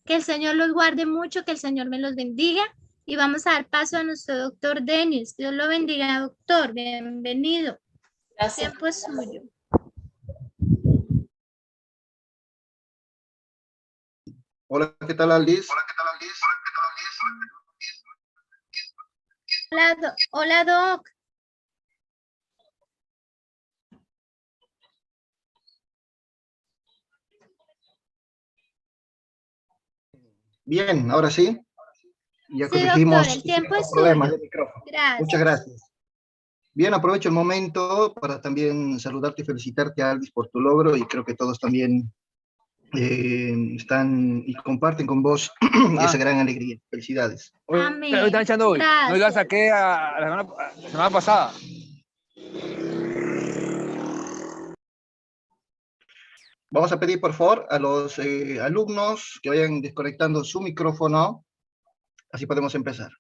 Que el Señor los guarde mucho, que el Señor me los bendiga. Y vamos a dar paso a nuestro doctor Denis. Dios lo bendiga, doctor. Bienvenido. El Gracias. tiempo es suyo. Hola, ¿qué tal, Aldis? Hola, Doc. Bien, ahora sí. Ya Sí, doctor, corregimos el tiempo es problemas suyo. de micrófono. Gracias. Muchas gracias. Bien, aprovecho el momento para también saludarte y felicitarte, Aldis, por tu logro, y creo que todos también están y comparten con vos esa gran alegría. Felicidades. Amén. Están echando hoy. No, yo la Gracias. saqué a la semana pasada. Vamos a pedir, por favor, a los alumnos que vayan desconectando su micrófono, así podemos empezar.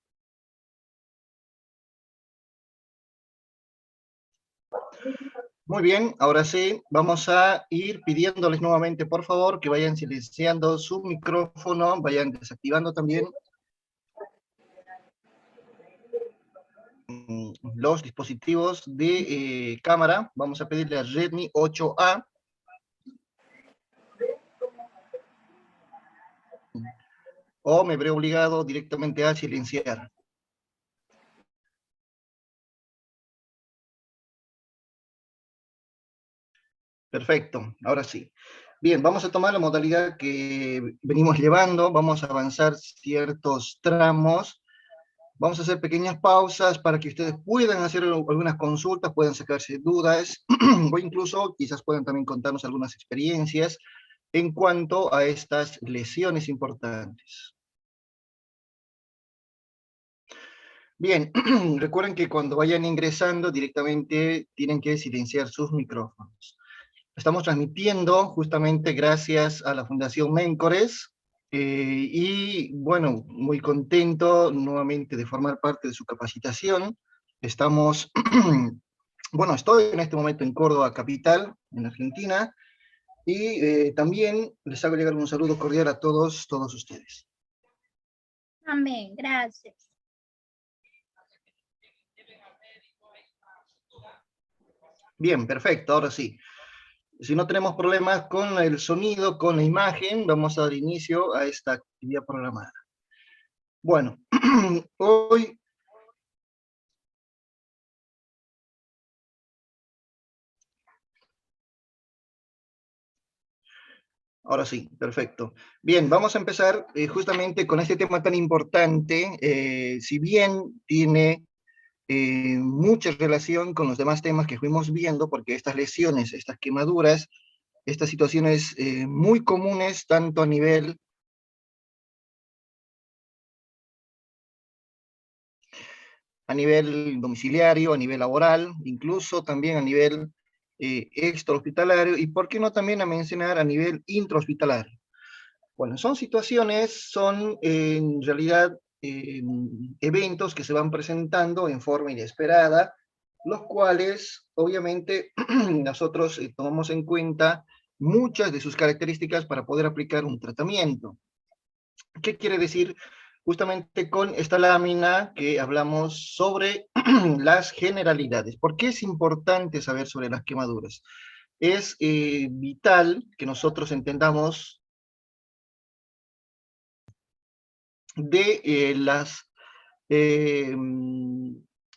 Muy bien, ahora sí, vamos a ir pidiéndoles nuevamente, por favor, que vayan silenciando su micrófono, vayan desactivando también los dispositivos de cámara. Vamos a pedirle a Redmi 8A. O me veré obligado directamente a silenciar. Perfecto, ahora sí. Bien, vamos a tomar la modalidad que venimos llevando, vamos a avanzar ciertos tramos, vamos a hacer pequeñas pausas para que ustedes puedan hacer algunas consultas, puedan sacarse dudas, o incluso quizás puedan también contarnos algunas experiencias en cuanto a estas lesiones importantes. Bien, recuerden que cuando vayan ingresando directamente tienen que silenciar sus micrófonos. Estamos transmitiendo justamente gracias a la Fundación Méncores y bueno, muy contento nuevamente de formar parte de su capacitación. Estamos, bueno, estoy en este momento en Córdoba capital, en Argentina, y también les hago llegar un saludo cordial a todos ustedes. Amén. Gracias. Bien, perfecto, ahora sí. Si no tenemos problemas con el sonido, con la imagen, vamos a dar inicio a esta actividad programada. Bueno, hoy... Ahora sí, perfecto. Bien, vamos a empezar justamente con este tema tan importante, si bien tiene mucha relación con los demás temas que fuimos viendo, porque estas lesiones, estas quemaduras, estas situaciones muy comunes, tanto a nivel domiciliario, a nivel laboral, incluso también a nivel extrahospitalario, y por qué no también a mencionar a nivel intrahospitalario. Bueno, son situaciones, son en realidad eventos que se van presentando en forma inesperada, los cuales obviamente nosotros tomamos en cuenta muchas de sus características para poder aplicar un tratamiento. ¿Qué quiere decir? Justamente con esta lámina que hablamos sobre las generalidades. ¿Por qué es importante saber sobre las quemaduras? Es vital que nosotros entendamos de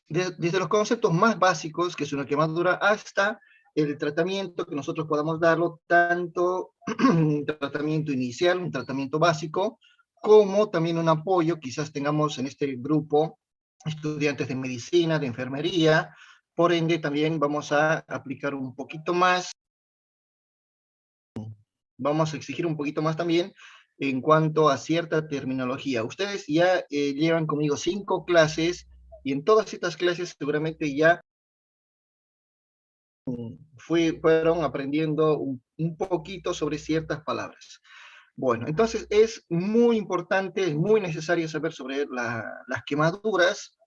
desde los conceptos más básicos, que es una quemadura, hasta el tratamiento que nosotros podamos darlo, tanto un tratamiento inicial, un tratamiento básico, como también un apoyo. Quizás tengamos en este grupo estudiantes de medicina, de enfermería, por ende también vamos a aplicar un poquito más, vamos a exigir un poquito más también en cuanto a cierta terminología. Ustedes ya llevan conmigo 5 clases y en todas estas clases seguramente ya fueron aprendiendo un poquito sobre ciertas palabras. Bueno, entonces es muy importante, es muy necesario saber sobre las quemaduras,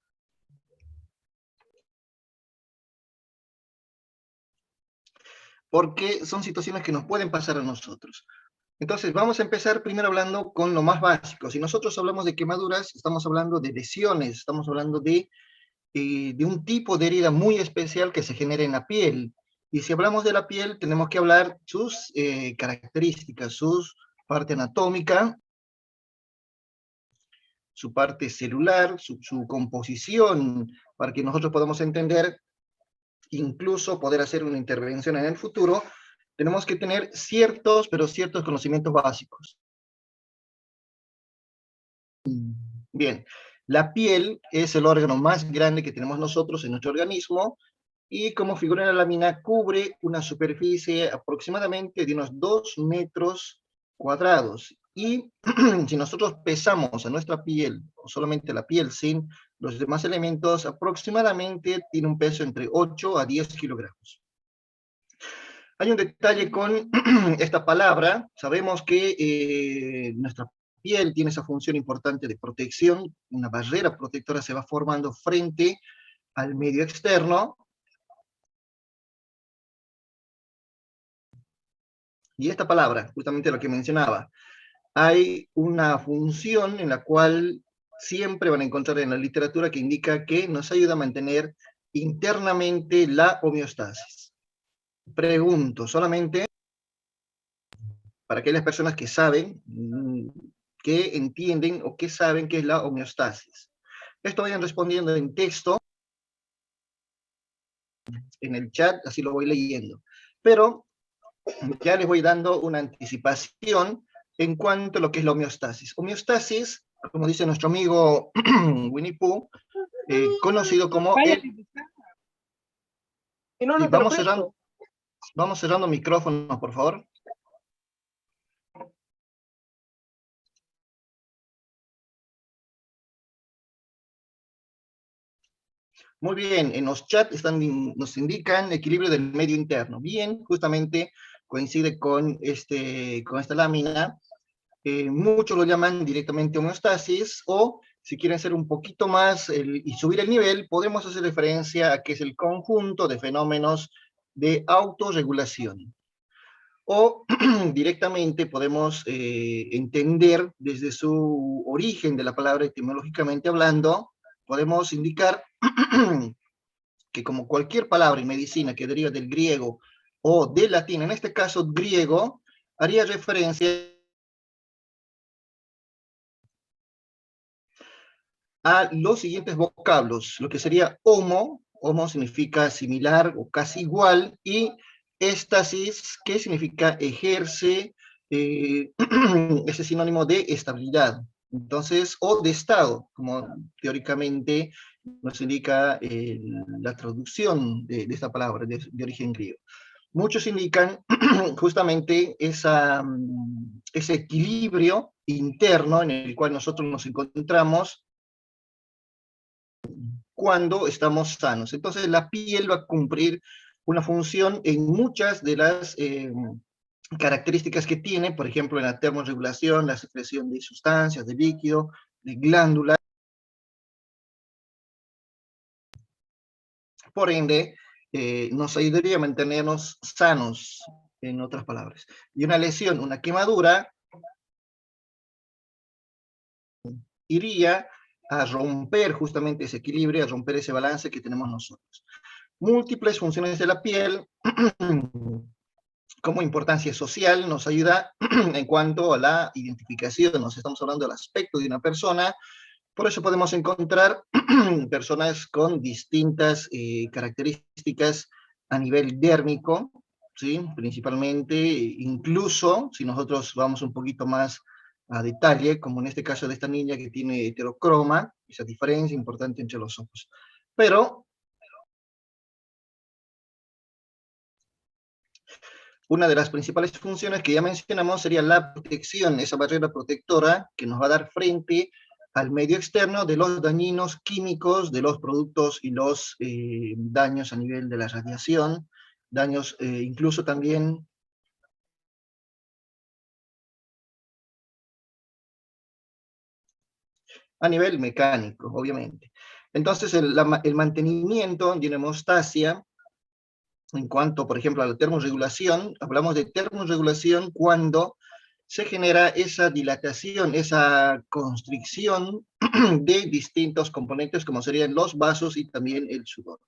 porque son situaciones que nos pueden pasar a nosotros. Entonces, vamos a empezar primero hablando con lo más básico. Si nosotros hablamos de quemaduras, estamos hablando de lesiones, estamos hablando de un tipo de herida muy especial que se genera en la piel. Y si hablamos de la piel, tenemos que hablar sus características, su parte anatómica, su parte celular, su composición, para que nosotros podamos entender, incluso poder hacer una intervención en el futuro, tenemos que tener ciertos, pero ciertos conocimientos básicos. Bien, la piel es el órgano más grande que tenemos nosotros en nuestro organismo, y como figura en la lámina, cubre una superficie aproximadamente de unos 2 metros cuadrados. Y si nosotros pesamos a nuestra piel, o solamente la piel sin los demás elementos, aproximadamente tiene un peso entre 8 a 10 kilogramos. Hay un detalle con esta palabra. Sabemos que nuestra piel tiene esa función importante de protección. Una barrera protectora se va formando frente al medio externo. Y esta palabra, justamente lo que mencionaba, hay una función en la cual siempre van a encontrar en la literatura que indica que nos ayuda a mantener internamente la homeostasis. Pregunto, solamente para aquellas personas que saben, que entienden o que saben qué es la homeostasis. Esto vayan respondiendo en texto, en el chat, así lo voy leyendo. Pero ya les voy dando una anticipación en cuanto a lo que es la homeostasis. Homeostasis, como dice nuestro amigo Winnie Pooh, conocido como el... Y no, Y no te lo vamos cerrando micrófonos, por favor. Muy bien, en los chats nos indican equilibrio del medio interno. Bien, justamente coincide con esta lámina. Muchos lo llaman directamente homeostasis, o si quieren ser un poquito más y subir el nivel, podemos hacer referencia a que es el conjunto de fenómenos de autorregulación. O directamente podemos entender desde su origen de la palabra etimológicamente hablando, podemos indicar que como cualquier palabra en medicina que deriva del griego o del latín, en este caso griego, haría referencia a los siguientes vocablos, lo que sería homo significa similar o casi igual, y éstasis, que significa ejerce, ese sinónimo de estabilidad. Entonces, o de estado, como teóricamente nos indica la traducción de esta palabra de origen griego. Muchos indican justamente ese equilibrio interno en el cual nosotros nos encontramos cuando estamos sanos. Entonces la piel va a cumplir una función en muchas de las características que tiene, por ejemplo, en la termorregulación, la secreción de sustancias, de líquido, de glándulas. Por ende, nos ayudaría a mantenernos sanos, en otras palabras. Y una lesión, una quemadura, iría a romper justamente ese equilibrio, a romper ese balance que tenemos nosotros. Múltiples funciones de la piel, como importancia social, nos ayuda en cuanto a la identificación. Nos estamos hablando del aspecto de una persona. Por eso podemos encontrar personas con distintas características a nivel dérmico, ¿sí? Principalmente, incluso si nosotros vamos un poquito más a detalle, como en este caso de esta niña que tiene heterocroma, esa diferencia importante entre los ojos. Pero una de las principales funciones que ya mencionamos sería la protección, esa barrera protectora que nos va a dar frente al medio externo de los dañinos químicos, de los productos y los daños a nivel de la radiación, daños incluso también a nivel mecánico, obviamente. Entonces, el mantenimiento de una hemostasia, en cuanto, por ejemplo, a la termorregulación, hablamos de termorregulación cuando se genera esa dilatación, esa constricción de distintos componentes, como serían los vasos y también el sudor.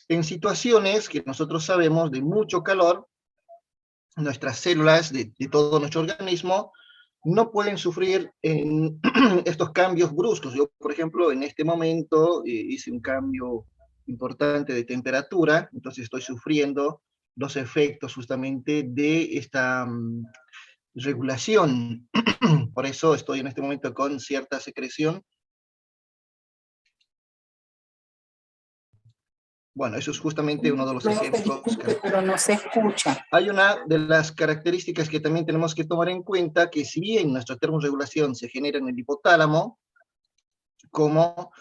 En situaciones que nosotros sabemos de mucho calor, nuestras células de todo nuestro organismo no pueden sufrir en estos cambios bruscos. Yo, por ejemplo, en este momento hice un cambio importante de temperatura, entonces estoy sufriendo los efectos justamente de esta regulación. Por eso estoy en este momento con cierta secreción. Bueno, eso es justamente uno de los ejemplos. Disculpe, pero no se escucha. Hay una de las características que también tenemos que tomar en cuenta, que si bien nuestra termorregulación se genera en el hipotálamo, como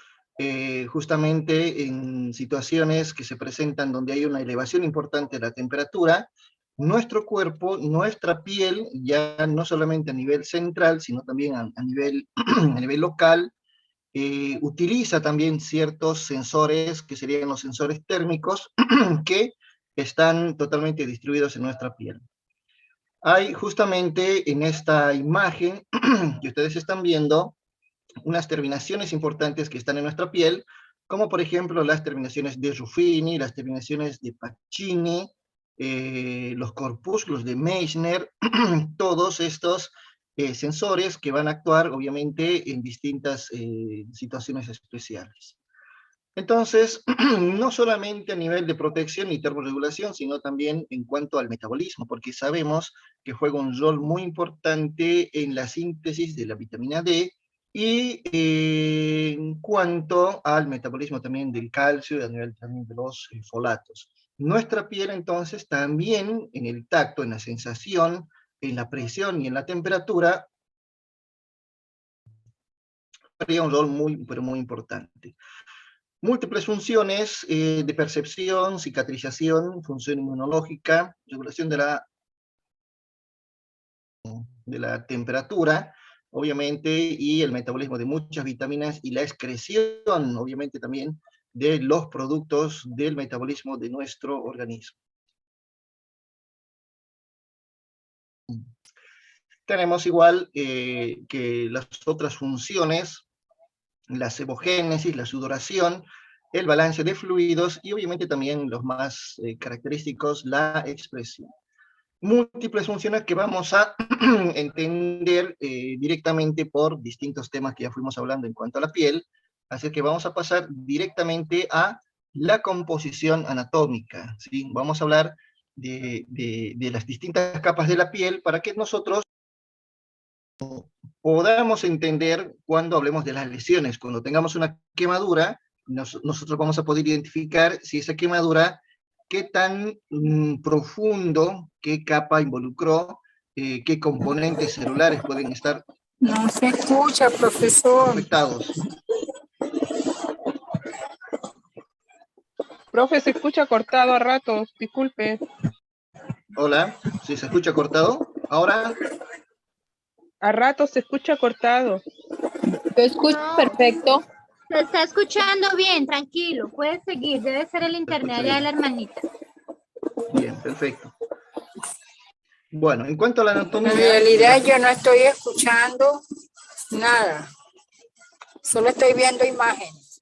justamente en situaciones que se presentan donde hay una elevación importante de la temperatura, nuestro cuerpo, nuestra piel, ya no solamente a nivel central, sino también a nivel, a nivel local, utiliza también ciertos sensores, que serían los sensores térmicos, que están totalmente distribuidos en nuestra piel. Hay justamente en esta imagen que ustedes están viendo, unas terminaciones importantes que están en nuestra piel, como por ejemplo las terminaciones de Ruffini, las terminaciones de Pacini, los corpúsculos de Meissner, todos estos sensores que van a actuar obviamente en distintas situaciones especiales. Entonces, no solamente a nivel de protección y termorregulación, sino también en cuanto al metabolismo, porque sabemos que juega un rol muy importante en la síntesis de la vitamina D, y en cuanto al metabolismo también del calcio y a nivel también de los folatos. Nuestra piel entonces también en el tacto, en la sensación, en la presión y en la temperatura, juega un rol muy, pero muy importante. Múltiples funciones de percepción, cicatrización, función inmunológica, regulación de la temperatura, obviamente, y el metabolismo de muchas vitaminas y la excreción, obviamente, también de los productos del metabolismo de nuestro organismo. Tenemos igual que las otras funciones, la sebogénesis, la sudoración, el balance de fluidos y obviamente también los más característicos, la expresión. Múltiples funciones que vamos a entender directamente por distintos temas que ya fuimos hablando en cuanto a la piel, así que vamos a pasar directamente a la composición anatómica, ¿sí? Vamos a hablar de las distintas capas de la piel para que nosotros podamos entender cuando hablemos de las lesiones. Cuando tengamos una quemadura, nosotros vamos a poder identificar si esa quemadura, qué tan profundo, qué capa involucró, qué componentes celulares pueden estar No se escucha, profesor. afectados. Profe, se escucha cortado a ratos, disculpe. Hola, ¿sí se escucha cortado? Ahora, A ratos se escucha cortado. Yo escucho No. perfecto. Se está escuchando bien, tranquilo. Puede seguir, debe ser el internet allá de la hermanita. bien, perfecto. Bueno, en cuanto a la anatomía... En realidad yo no estoy escuchando nada. Solo estoy viendo imágenes.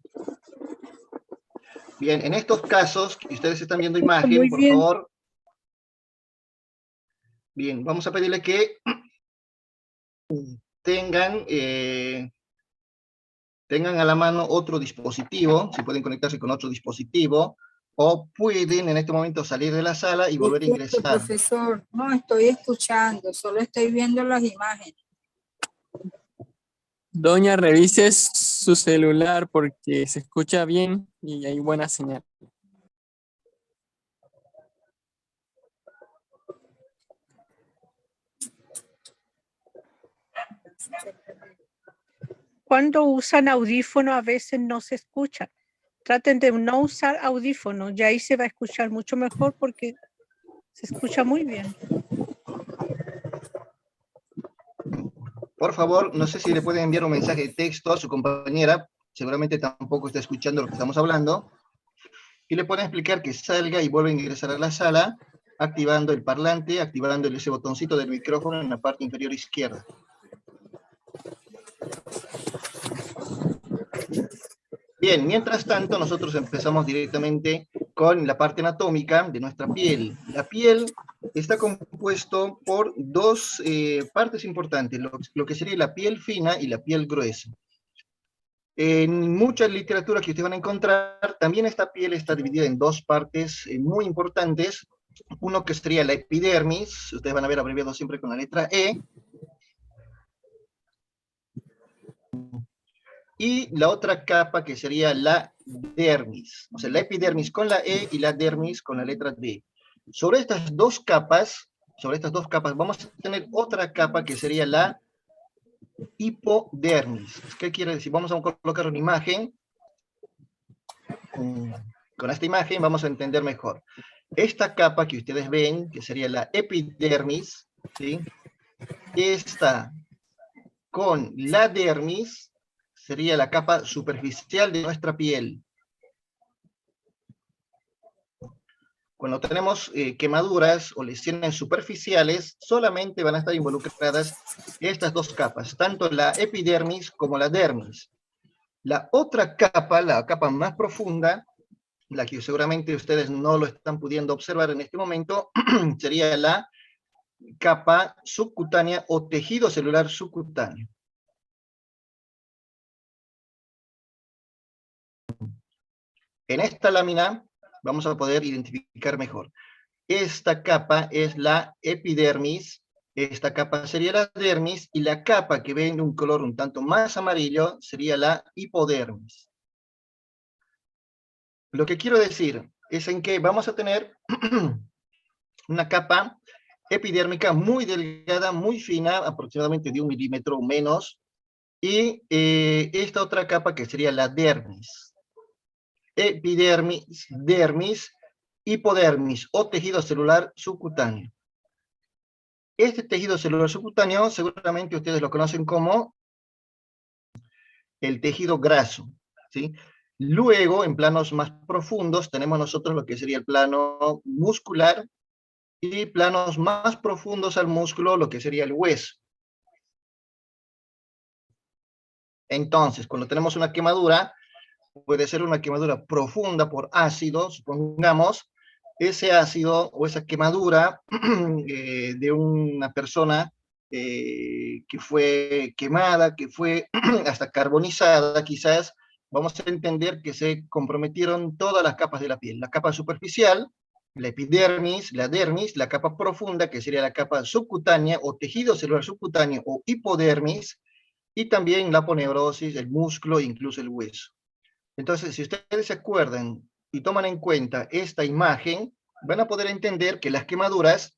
Bien, en estos casos, que ustedes están viendo imagen, Muy por bien. favor. Bien, vamos a pedirle que tengan a la mano otro dispositivo, si pueden conectarse con otro dispositivo, o pueden en este momento salir de la sala y volver a Disculpe, ingresar. profesor, no estoy escuchando, solo estoy viendo las imágenes. Doña, revise su celular porque se escucha bien y hay buena señal. Cuando usan audífono a veces no se escucha. Traten de no usar audífono, ya ahí se va a escuchar mucho mejor porque se escucha muy bien. Por favor, no sé si le pueden enviar un mensaje de texto a su compañera, seguramente tampoco está escuchando lo que estamos hablando, y le pueden explicar que salga y vuelva a ingresar a la sala activando el parlante, activando ese botoncito del micrófono en la parte inferior izquierda. Bien, mientras tanto, nosotros empezamos directamente con la parte anatómica de nuestra piel. La piel está compuesto por dos partes importantes, lo que sería la piel fina y la piel gruesa. En mucha literatura que ustedes van a encontrar, también esta piel está dividida en dos partes muy importantes. Uno que sería la epidermis, ustedes van a ver abreviado siempre con la letra E. Y la otra capa que sería la dermis. O sea, la epidermis con la E y la dermis con la letra D. Sobre estas dos capas vamos a tener otra capa que sería la hipodermis. ¿Qué quiere decir? Vamos a colocar una imagen. Con esta imagen vamos a entender mejor. Esta capa que ustedes ven, que sería la epidermis, ¿sí? Esta con la dermis sería la capa superficial de nuestra piel. Cuando tenemos quemaduras o lesiones superficiales, solamente van a estar involucradas estas dos capas, tanto la epidermis como la dermis. La otra capa, la capa más profunda, la que seguramente ustedes no lo están pudiendo observar en este momento, sería la capa subcutánea o tejido celular subcutáneo. En esta lámina vamos a poder identificar mejor. Esta capa es la epidermis, esta capa sería la dermis, y la capa que ven de un color un tanto más amarillo sería la hipodermis. Lo que quiero decir es en que vamos a tener una capa epidérmica muy delgada, muy fina, aproximadamente de 1 milímetro o menos, y esta otra capa que sería la dermis. Epidermis, dermis, hipodermis o tejido celular subcutáneo. Este tejido celular subcutáneo seguramente ustedes lo conocen como el tejido graso, ¿sí? Luego, en planos más profundos, tenemos nosotros lo que sería el plano muscular, y planos más profundos al músculo, lo que sería el hueso. Entonces, cuando tenemos una quemadura, puede ser una quemadura profunda por ácido, supongamos, ese ácido o esa quemadura de una persona que fue quemada, que fue hasta carbonizada, quizás, vamos a entender que se comprometieron todas las capas de la piel. La capa superficial, la epidermis, la dermis, la capa profunda, que sería la capa subcutánea o tejido celular subcutáneo o hipodermis, y también la aponeurosis, el músculo e incluso el hueso. Entonces, si ustedes se acuerdan y toman en cuenta esta imagen, van a poder entender que las quemaduras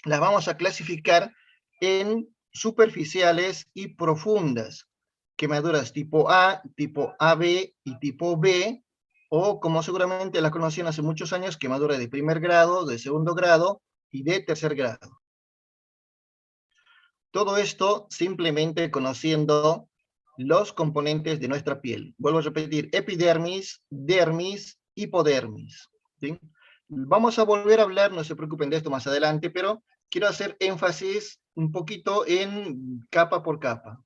las vamos a clasificar en superficiales y profundas. Quemaduras tipo A, tipo AB y tipo B, o como seguramente las conocían hace muchos años, quemaduras de primer grado, de segundo grado y de tercer grado. Todo esto simplemente conociendo los componentes de nuestra piel. Vuelvo a repetir, epidermis, dermis, hipodermis, ¿sí? Vamos a volver a hablar, no se preocupen de esto más adelante, pero quiero hacer énfasis un poquito en capa por capa.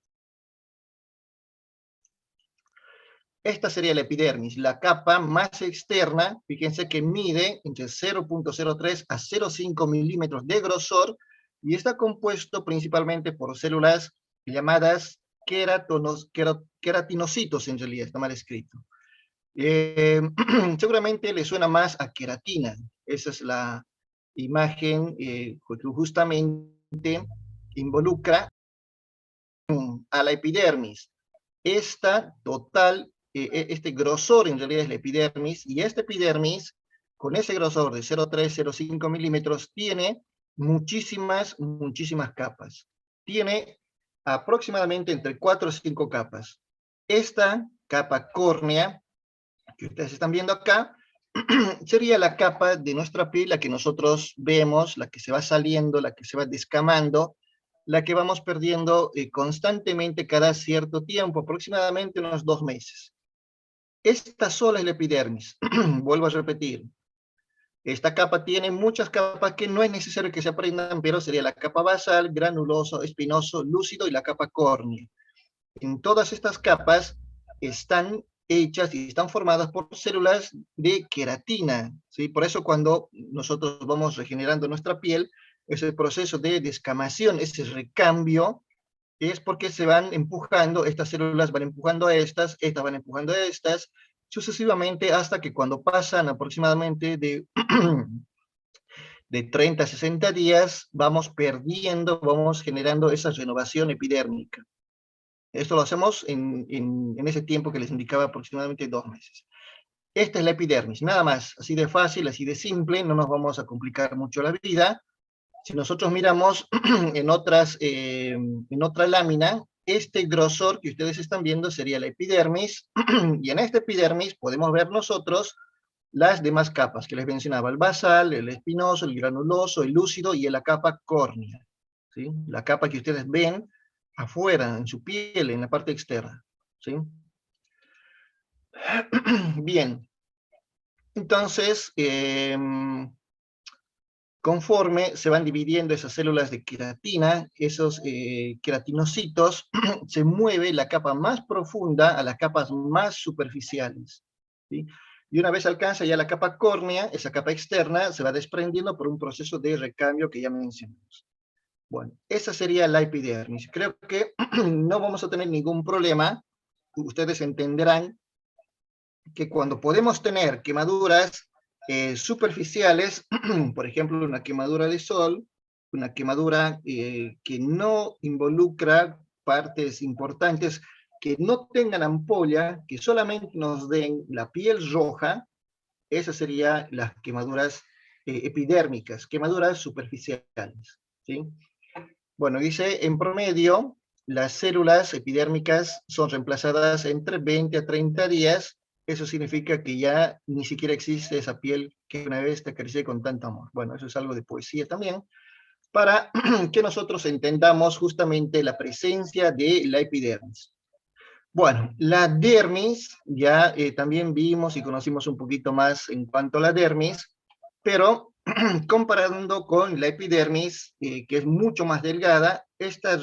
Esta sería la epidermis, la capa más externa, fíjense que mide entre 0.03 a 0.5 milímetros de grosor, y está compuesto principalmente por células llamadas queratinocitos, en realidad, está mal escrito. Seguramente le suena más a queratina. Esa es la imagen que justamente involucra a la epidermis. Esta total, este grosor en realidad es la epidermis, y esta epidermis, con ese grosor de 0.3-0.5 milímetros, tiene muchísimas capas. Tiene aproximadamente entre 4 o 5 capas. Esta capa córnea, que ustedes están viendo acá, sería la capa de nuestra piel, la que nosotros vemos, la que se va saliendo, la que se va descamando, la que vamos perdiendo constantemente cada cierto tiempo, aproximadamente unos 2 meses. Esta sola es la epidermis. Vuelvo a repetir. Esta capa tiene muchas capas que no es necesario que se aprendan, pero sería la capa basal, granuloso, espinoso, lúcido y la capa córnea. En todas estas capas están hechas y están formadas por células de queratina, ¿sí? Por eso cuando nosotros vamos regenerando nuestra piel, ese proceso de descamación, ese recambio, es porque se van empujando, estas células van empujando a estas van empujando a estas, sucesivamente hasta que cuando pasan aproximadamente de 30 a 60 días, vamos perdiendo, vamos generando esa renovación epidérmica. Esto lo hacemos en ese tiempo que les indicaba, aproximadamente 2 meses. Esta es la epidermis, nada más, así de fácil, así de simple, no nos vamos a complicar mucho la vida. Si nosotros miramos en otra lámina, este grosor que ustedes están viendo sería la epidermis, y en esta epidermis podemos ver nosotros las demás capas que les mencionaba, el basal, el espinoso, el granuloso, el lúcido y la capa córnea, ¿sí? La capa que ustedes ven afuera, en su piel, en la parte externa, ¿sí? Bien, entonces, conforme se van dividiendo esas células de queratina, esos queratinocitos, se mueve la capa más profunda a las capas más superficiales, ¿sí? Y una vez alcanza ya la capa córnea, esa capa externa se va desprendiendo por un proceso de recambio que ya mencionamos. Bueno, esa sería la epidermis. Creo que no vamos a tener ningún problema. Ustedes entenderán que cuando podemos tener quemaduras superficiales, por ejemplo, una quemadura de sol, una quemadura que no involucra partes importantes, que no tengan ampolla, que solamente nos den la piel roja, esas serían las quemaduras epidérmicas, quemaduras superficiales, ¿sí? Bueno, dice, en promedio, las células epidérmicas son reemplazadas entre 20 a 30 días. Eso significa que ya ni siquiera existe esa piel que una vez te acaricié con tanto amor. Bueno, eso es algo de poesía también, para que nosotros entendamos justamente la presencia de la epidermis. Bueno, la dermis, ya también vimos y conocimos un poquito más en cuanto a la dermis, pero comparando con la epidermis, que es mucho más delgada, esta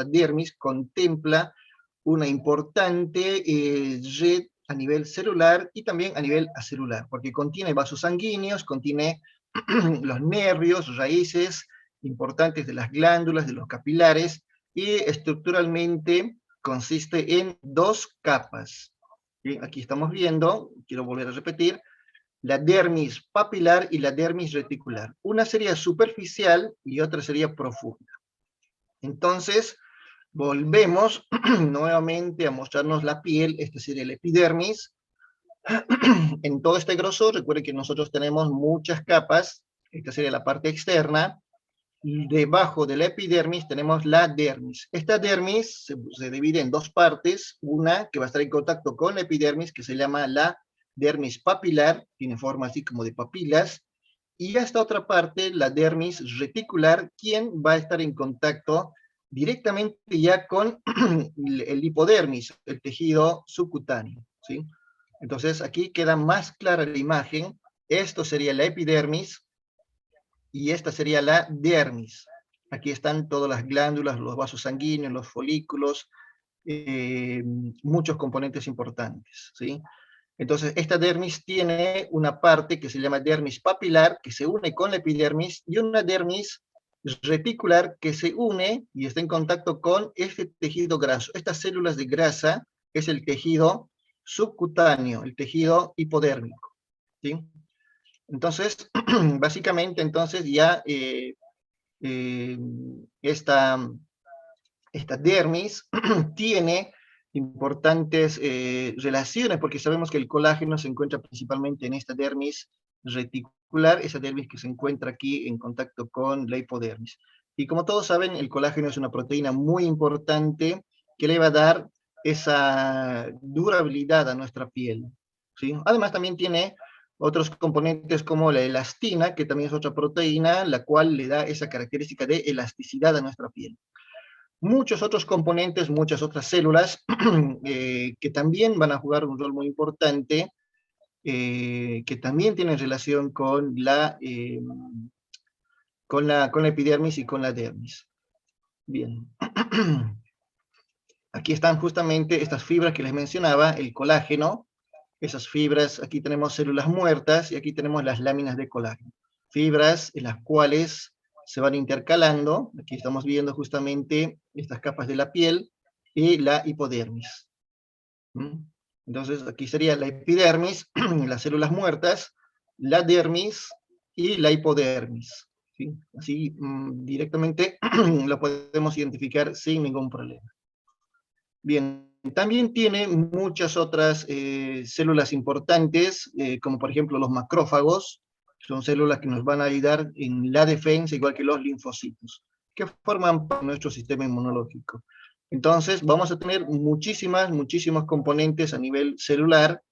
dermis contempla una importante red a nivel celular y también a nivel acelular, porque contiene vasos sanguíneos, contiene los nervios, raíces importantes de las glándulas, de los capilares, y estructuralmente consiste en 2 capas. Bien, aquí estamos viendo, quiero volver a repetir, la dermis papilar y la dermis reticular. Una sería superficial y otra sería profunda. Entonces, volvemos nuevamente a mostrarnos la piel. Esta sería la epidermis. En todo este grosor, recuerden que nosotros tenemos muchas capas. Esta sería la parte externa. Debajo de la epidermis tenemos la dermis. Esta dermis se divide en 2 partes. Una que va a estar en contacto con la epidermis, que se llama la dermis papilar, tiene forma así como de papilas, y esta otra parte, la dermis reticular, quien va a estar en contacto directamente ya con el hipodermis, el tejido subcutáneo, ¿sí? Entonces aquí queda más clara la imagen. Esto sería la epidermis, y esta sería la dermis. Aquí están todas las glándulas, los vasos sanguíneos, los folículos, muchos componentes importantes, ¿sí? Entonces, esta dermis tiene una parte que se llama dermis papilar, que se une con la epidermis, y una dermis reticular que se une y está en contacto con este tejido graso. Estas células de grasa es el tejido subcutáneo, el tejido hipodérmico, ¿sí? Entonces, básicamente, entonces ya esta dermis tiene importantes relaciones, porque sabemos que el colágeno se encuentra principalmente en esta dermis reticular, esa dermis que se encuentra aquí en contacto con la hipodermis. Y como todos saben, el colágeno es una proteína muy importante que le va a dar esa durabilidad a nuestra piel, ¿sí? Además también tiene otros componentes como la elastina, que también es otra proteína, la cual le da esa característica de elasticidad a nuestra piel. Muchos otros componentes, muchas otras células que también van a jugar un rol muy importante que también tienen relación con con la epidermis y con la dermis. Bien. Aquí están justamente estas fibras que les mencionaba, el colágeno. Esas fibras, aquí tenemos células muertas y aquí tenemos las láminas de colágeno. Fibras en las cuales se van intercalando. Aquí estamos viendo justamente estas capas de la piel y la hipodermis. Entonces aquí sería la epidermis, las células muertas, la dermis y la hipodermis. ¿Sí? Así directamente lo podemos identificar sin ningún problema. Bien, también tiene muchas otras células importantes, como por ejemplo los macrófagos. Son células que nos van a ayudar en la defensa, igual que los linfocitos, que forman parte de nuestro sistema inmunológico. Entonces, vamos a tener muchísimos componentes a nivel celular,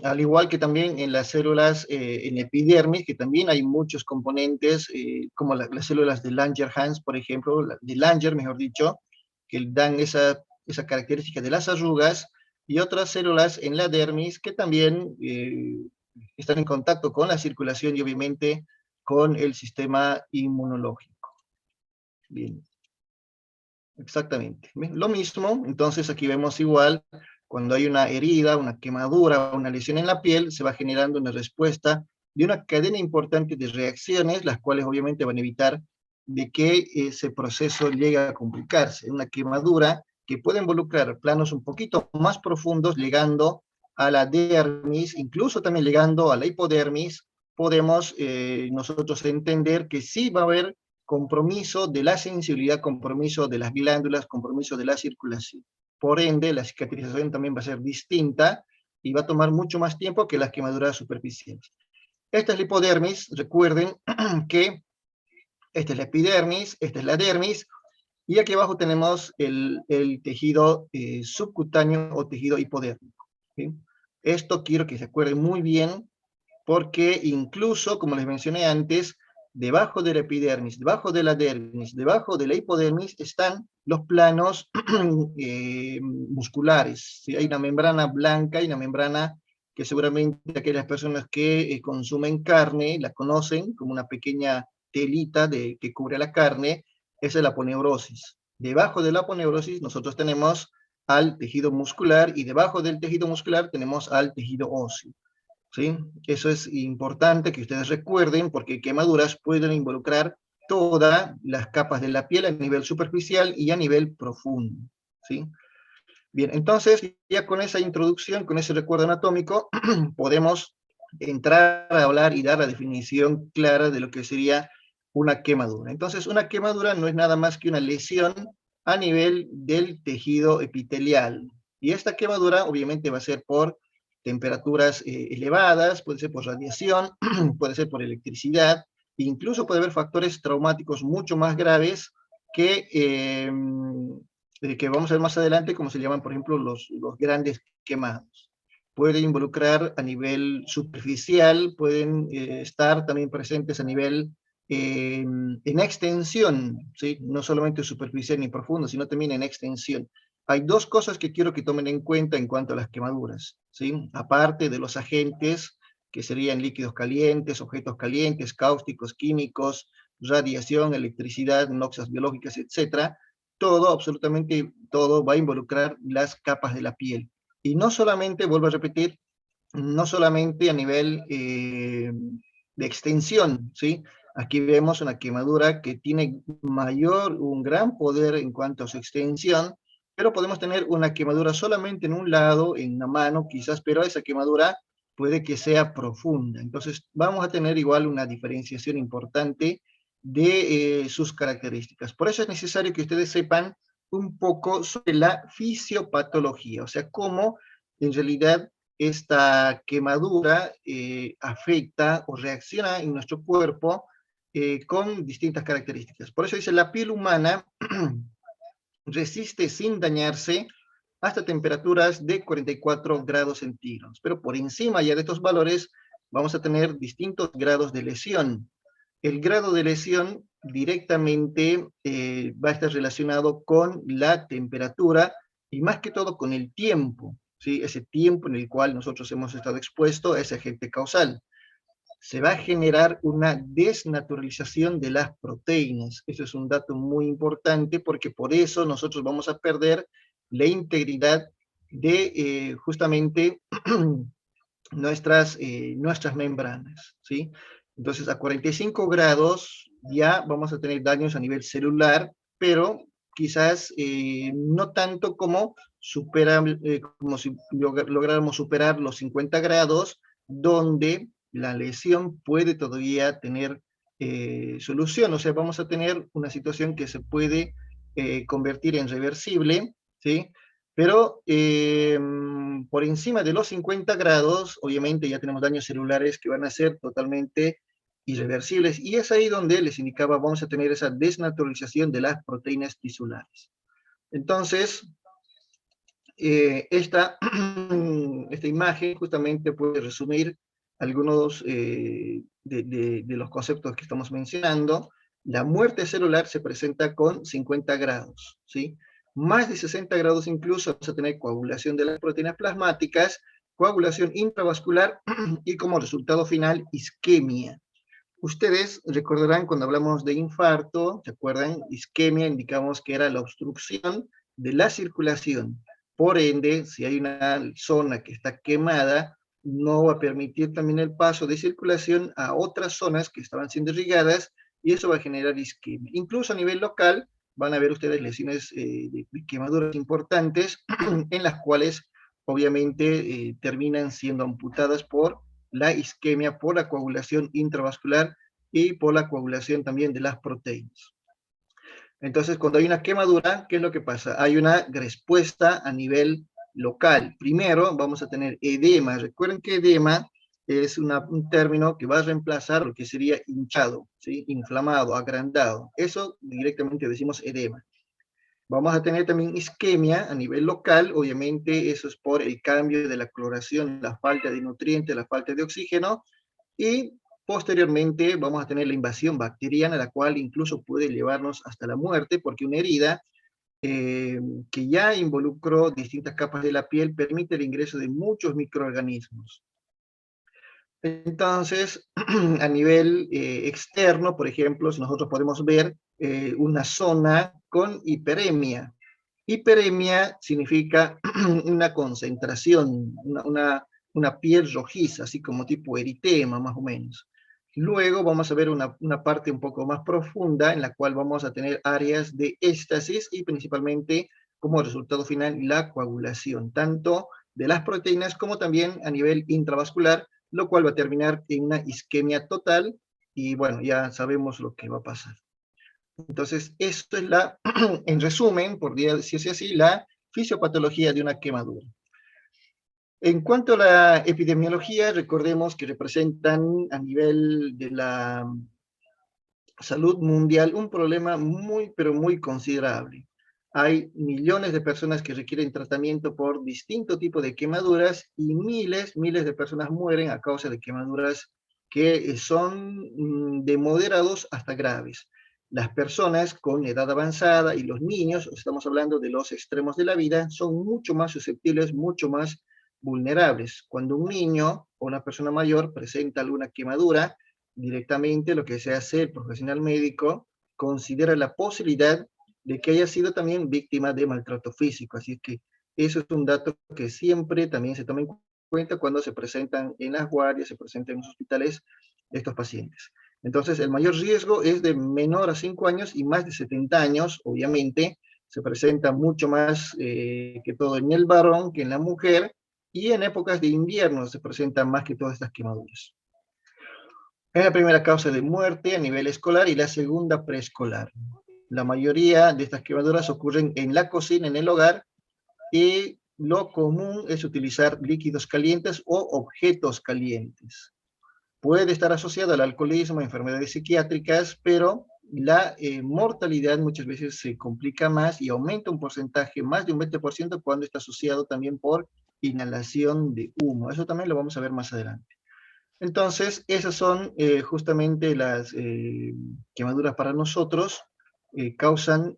al igual que también en las células en epidermis, que también hay muchos componentes, como las células de Langerhans, por ejemplo, de Langer, mejor dicho, que dan esa característica de las arrugas, y otras células en la dermis que también están en contacto con la circulación y obviamente con el sistema inmunológico. Bien. Exactamente. Bien, lo mismo, entonces aquí vemos igual, cuando hay una herida, una quemadura, una lesión en la piel, se va generando una respuesta de una cadena importante de reacciones, las cuales obviamente van a evitar de que ese proceso llegue a complicarse. Una quemadura que puede involucrar planos un poquito más profundos, llegando a la dermis, incluso también llegando a la hipodermis, podemos nosotros entender que sí va a haber compromiso de la sensibilidad, compromiso de las glándulas, compromiso de la circulación. Por ende, la cicatrización también va a ser distinta y va a tomar mucho más tiempo que las quemaduras superficiales. Esta es la hipodermis, recuerden que esta es la epidermis, esta es la dermis, y aquí abajo tenemos el tejido subcutáneo o tejido hipodérmico. ¿Sí? Esto quiero que se acuerden muy bien, porque incluso, como les mencioné antes, debajo de la epidermis, debajo de la dermis, debajo de la hipodermis están los planos musculares. ¿Sí? Hay una membrana blanca y una membrana que seguramente aquellas personas que consumen carne la conocen como una pequeña telita que cubre la carne. Esa es la aponeurosis. Debajo de la aponeurosis nosotros tenemos al tejido muscular y debajo del tejido muscular tenemos al tejido óseo. ¿Sí? Eso es importante que ustedes recuerden, porque quemaduras pueden involucrar todas las capas de la piel a nivel superficial y a nivel profundo. ¿Sí? Bien, entonces ya con esa introducción, con ese recuerdo anatómico, podemos entrar a hablar y dar la definición clara de lo que sería una quemadura. Entonces, una quemadura no es nada más que una lesión a nivel del tejido epitelial. Y esta quemadura obviamente va a ser por temperaturas elevadas, puede ser por radiación, puede ser por electricidad, incluso puede haber factores traumáticos mucho más graves que vamos a ver más adelante, como se llaman, por ejemplo, los grandes quemados. Puede involucrar a nivel superficial, pueden estar también presentes a nivel en extensión, ¿sí? No solamente superficial ni profundo, sino también en extensión. Hay dos cosas que quiero que tomen en cuenta en cuanto a las quemaduras, ¿sí? Aparte de los agentes, que serían líquidos calientes, objetos calientes, cáusticos, químicos, radiación, electricidad, noxas biológicas, etcétera, todo, absolutamente todo, va a involucrar las capas de la piel. Y no solamente, vuelvo a repetir, no solamente a nivel de extensión, ¿sí? Aquí vemos una quemadura que tiene un gran poder en cuanto a su extensión, pero podemos tener una quemadura solamente en un lado, en la mano quizás, pero esa quemadura puede que sea profunda. Entonces vamos a tener igual una diferenciación importante de sus características. Por eso es necesario que ustedes sepan un poco sobre la fisiopatología, o sea, cómo en realidad esta quemadura afecta o reacciona en nuestro cuerpo con distintas características. Por eso dice, la piel humana resiste sin dañarse hasta temperaturas de 44 grados centígrados, pero por encima ya de estos valores vamos a tener distintos grados de lesión. El grado de lesión directamente va a estar relacionado con la temperatura y más que todo con el tiempo. ¿sí? Ese tiempo en el cual nosotros hemos estado expuestos a ese agente causal. Se va a generar una desnaturalización de las proteínas. Eso es un dato muy importante porque por eso nosotros vamos a perder la integridad de justamente nuestras membranas, ¿sí? Entonces a 45 grados ya vamos a tener daños a nivel celular, pero quizás no tanto como, como si lográramos superar los 50 grados, donde la lesión puede todavía tener solución, o sea, vamos a tener una situación que se puede convertir en reversible, ¿sí? Pero por encima de los 50 grados, obviamente ya tenemos daños celulares que van a ser totalmente irreversibles, y es ahí donde les indicaba, vamos a tener esa desnaturalización de las proteínas tisulares. Entonces, esta imagen justamente puede resumir algunos de los conceptos que estamos mencionando. La muerte celular se presenta con 50 grados, ¿sí? Más de 60 grados incluso vamos a tener coagulación de las proteínas plasmáticas, coagulación intravascular y como resultado final isquemia. Ustedes recordarán cuando hablamos de infarto, ¿se acuerdan? Isquemia indicamos que era la obstrucción de la circulación. Por ende, si hay una zona que está quemada, no va a permitir también el paso de circulación a otras zonas que estaban siendo irrigadas, y eso va a generar isquemia. Incluso a nivel local, van a ver ustedes lesiones de quemaduras importantes, en las cuales obviamente terminan siendo amputadas por la isquemia, por la coagulación intravascular y por la coagulación también de las proteínas. Entonces, cuando hay una quemadura, ¿qué es lo que pasa? Hay una respuesta a nivel local. Primero, vamos a tener edema. Recuerden que edema es un término que va a reemplazar lo que sería hinchado, ¿sí? Inflamado, agrandado. Eso directamente decimos edema. Vamos a tener también isquemia a nivel local, obviamente eso es por el cambio de la cloración, la falta de nutrientes, la falta de oxígeno, y posteriormente vamos a tener la invasión bacteriana, la cual incluso puede llevarnos hasta la muerte, porque una herida que ya involucró distintas capas de la piel permite el ingreso de muchos microorganismos. Entonces, a nivel externo, por ejemplo, si nosotros podemos ver una zona con hiperemia. Hiperemia significa una concentración, una piel rojiza, así como tipo eritema, más o menos. Luego vamos a ver una parte un poco más profunda, en la cual vamos a tener áreas de éstasis y principalmente como resultado final la coagulación, tanto de las proteínas como también a nivel intravascular, lo cual va a terminar en una isquemia total, y bueno, ya sabemos lo que va a pasar. Entonces, esto es en resumen, podría decirse así, la fisiopatología de una quemadura. En cuanto a la epidemiología, recordemos que representan a nivel de la salud mundial un problema muy, pero muy considerable. Hay millones de personas que requieren tratamiento por distinto tipo de quemaduras, y miles de personas mueren a causa de quemaduras que son de moderados hasta graves. Las personas con edad avanzada y los niños, estamos hablando de los extremos de la vida, son mucho más susceptibles, mucho más vulnerables. Cuando un niño o una persona mayor presenta alguna quemadura, directamente lo que se hace el profesional médico considera la posibilidad de que haya sido también víctima de maltrato físico. Así que eso es un dato que siempre también se toma en cuenta cuando se presentan en las guardias, se presentan en los hospitales estos pacientes. Entonces, el mayor riesgo es de menor a 5 años y más de 70 años, obviamente, se presenta mucho más que todo en el varón que en la mujer, y en épocas de invierno se presentan más que todas estas quemaduras. Es la primera causa de muerte a nivel escolar y la segunda preescolar. La mayoría de estas quemaduras ocurren en la cocina, en el hogar, y lo común es utilizar líquidos calientes o objetos calientes. Puede estar asociado al alcoholismo, a enfermedades psiquiátricas, pero la mortalidad muchas veces se complica más y aumenta un porcentaje, más de un 20%, cuando está asociado también por inhalación de humo. Eso también lo vamos a ver más adelante. Entonces, esas son justamente las quemaduras para nosotros. Causan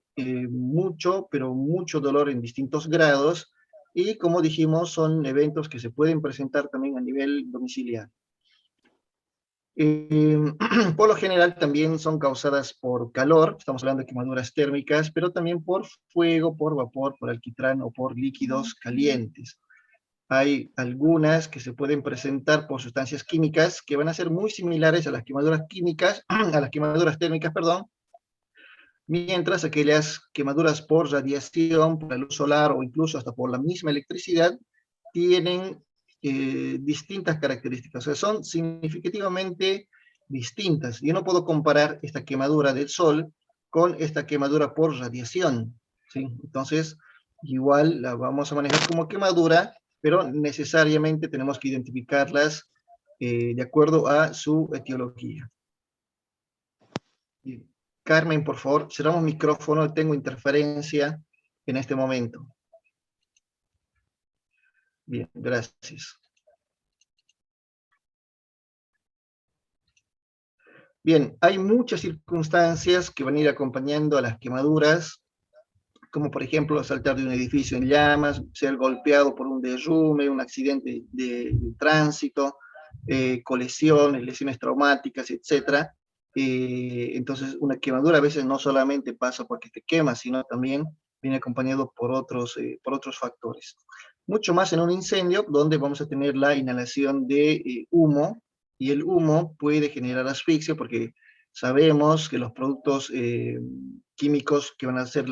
mucho, pero mucho dolor en distintos grados, y como dijimos, son eventos que se pueden presentar también a nivel domiciliario. Por lo general también son causadas por calor, estamos hablando de quemaduras térmicas, pero también por fuego, por vapor, por alquitrán o por líquidos calientes. Hay algunas que se pueden presentar por sustancias químicas que van a ser muy similares a las quemaduras químicas, a las quemaduras térmicas, perdón, mientras aquellas quemaduras por radiación, por la luz solar o incluso hasta por la misma electricidad tienen distintas características, o sea, son significativamente distintas. Yo no puedo comparar esta quemadura del sol con esta quemadura por radiación, ¿sí? Entonces, igual la vamos a manejar como quemadura, pero necesariamente tenemos que identificarlas de acuerdo a su etiología. Bien. Carmen, por favor, cerramos micrófono, tengo interferencia en este momento. Bien, gracias. Bien, hay muchas circunstancias que van a ir acompañando a las quemaduras, como por ejemplo saltar de un edificio en llamas, ser golpeado por un derrumbe, un accidente de tránsito, colesiones, lesiones traumáticas, etc. Entonces, una quemadura a veces no solamente pasa porque te quemas, sino también viene acompañado por otros factores. Mucho más en un incendio, donde vamos a tener la inhalación de humo, y el humo puede generar asfixia, porque sabemos que los productos químicos que van a ser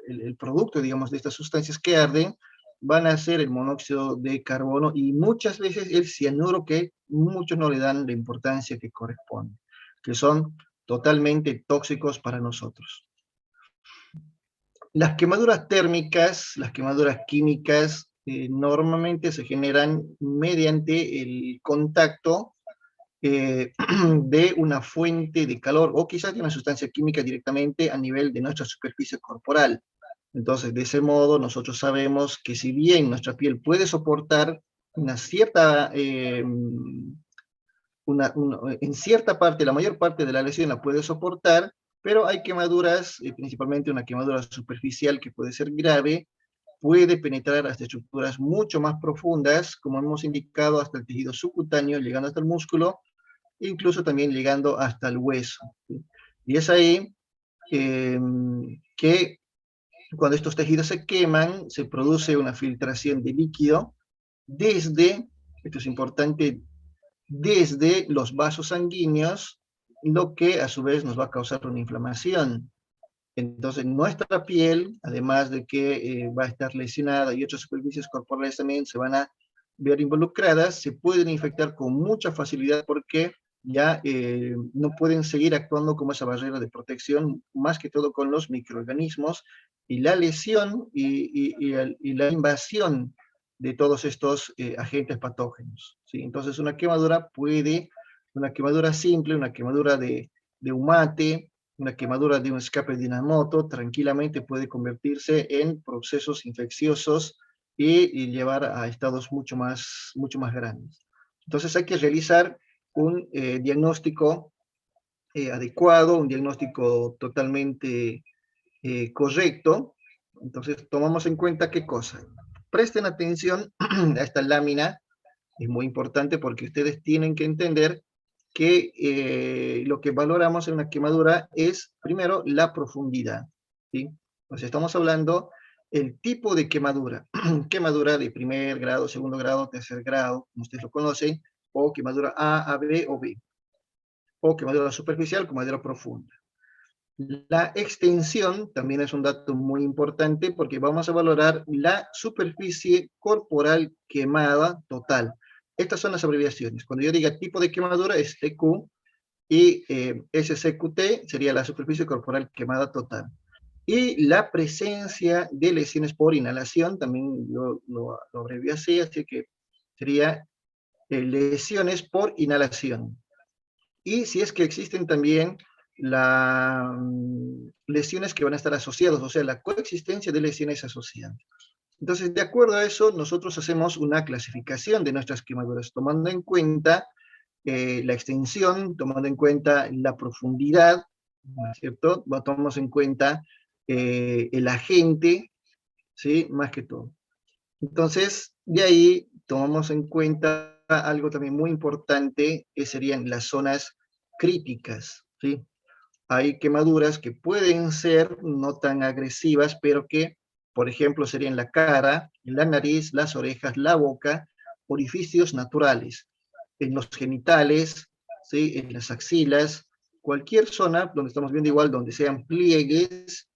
el producto, digamos, de estas sustancias que arden, van a ser el monóxido de carbono y muchas veces el cianuro, que muchos no le dan la importancia que corresponde, que son totalmente tóxicos para nosotros. Las quemaduras térmicas, las quemaduras químicas, normalmente se generan mediante el contacto de una fuente de calor, o quizás de una sustancia química directamente a nivel de nuestra superficie corporal. Entonces, de ese modo, nosotros sabemos que si bien nuestra piel puede soportar una cierta, en cierta parte, la mayor parte de la lesión la puede soportar, pero hay quemaduras, principalmente una quemadura superficial que puede ser grave, puede penetrar hasta estructuras mucho más profundas, como hemos indicado, hasta el tejido subcutáneo, llegando hasta el músculo, incluso también llegando hasta el hueso. Y es ahí que cuando estos tejidos se queman, se produce una filtración de líquido desde, esto es importante, desde los vasos sanguíneos, lo que a su vez nos va a causar una inflamación. Entonces, nuestra piel, además de que va a estar lesionada y otras superficies corporales también se van a ver involucradas, se pueden infectar con mucha facilidad porque ya no pueden seguir actuando como esa barrera de protección, más que todo con los microorganismos, y la lesión y la invasión de todos estos agentes patógenos, ¿sí? Entonces, una quemadura simple, una quemadura de un mate, una quemadura de un escape de una moto, tranquilamente puede convertirse en procesos infecciosos y llevar a estados mucho más grandes. Entonces hay que realizar un diagnóstico adecuado, un diagnóstico totalmente correcto. Entonces tomamos en cuenta qué cosa. Presten atención a esta lámina, es muy importante porque ustedes tienen que entender que lo que valoramos en una quemadura es, primero, la profundidad, ¿sí? Entonces estamos hablando el tipo de quemadura, quemadura de primer grado, segundo grado, tercer grado, como ustedes lo conocen, o quemadura A, B o B, o quemadura superficial, quemadura profunda. La extensión también es un dato muy importante porque vamos a valorar la superficie corporal quemada total. Estas son las abreviaciones. Cuando yo diga tipo de quemadura es TQ y SCQT sería la superficie corporal quemada total. Y la presencia de lesiones por inhalación, también lo abrevié así que sería lesiones por inhalación. Y si es que existen también lesiones que van a estar asociadas, o sea, la coexistencia de lesiones asociadas. Entonces, de acuerdo a eso, nosotros hacemos una clasificación de nuestras quemaduras, tomando en cuenta la extensión, tomando en cuenta la profundidad, ¿no es cierto? Tomamos en cuenta el agente, ¿sí? Más que todo. Entonces, de ahí tomamos en cuenta algo también muy importante, que serían las zonas críticas, ¿sí? Hay quemaduras que pueden ser no tan agresivas, pero que, por ejemplo, serían la cara, la nariz, las orejas, la boca, orificios naturales, en los genitales, ¿sí? En las axilas, cualquier zona donde estamos viendo igual, donde sean pliegues,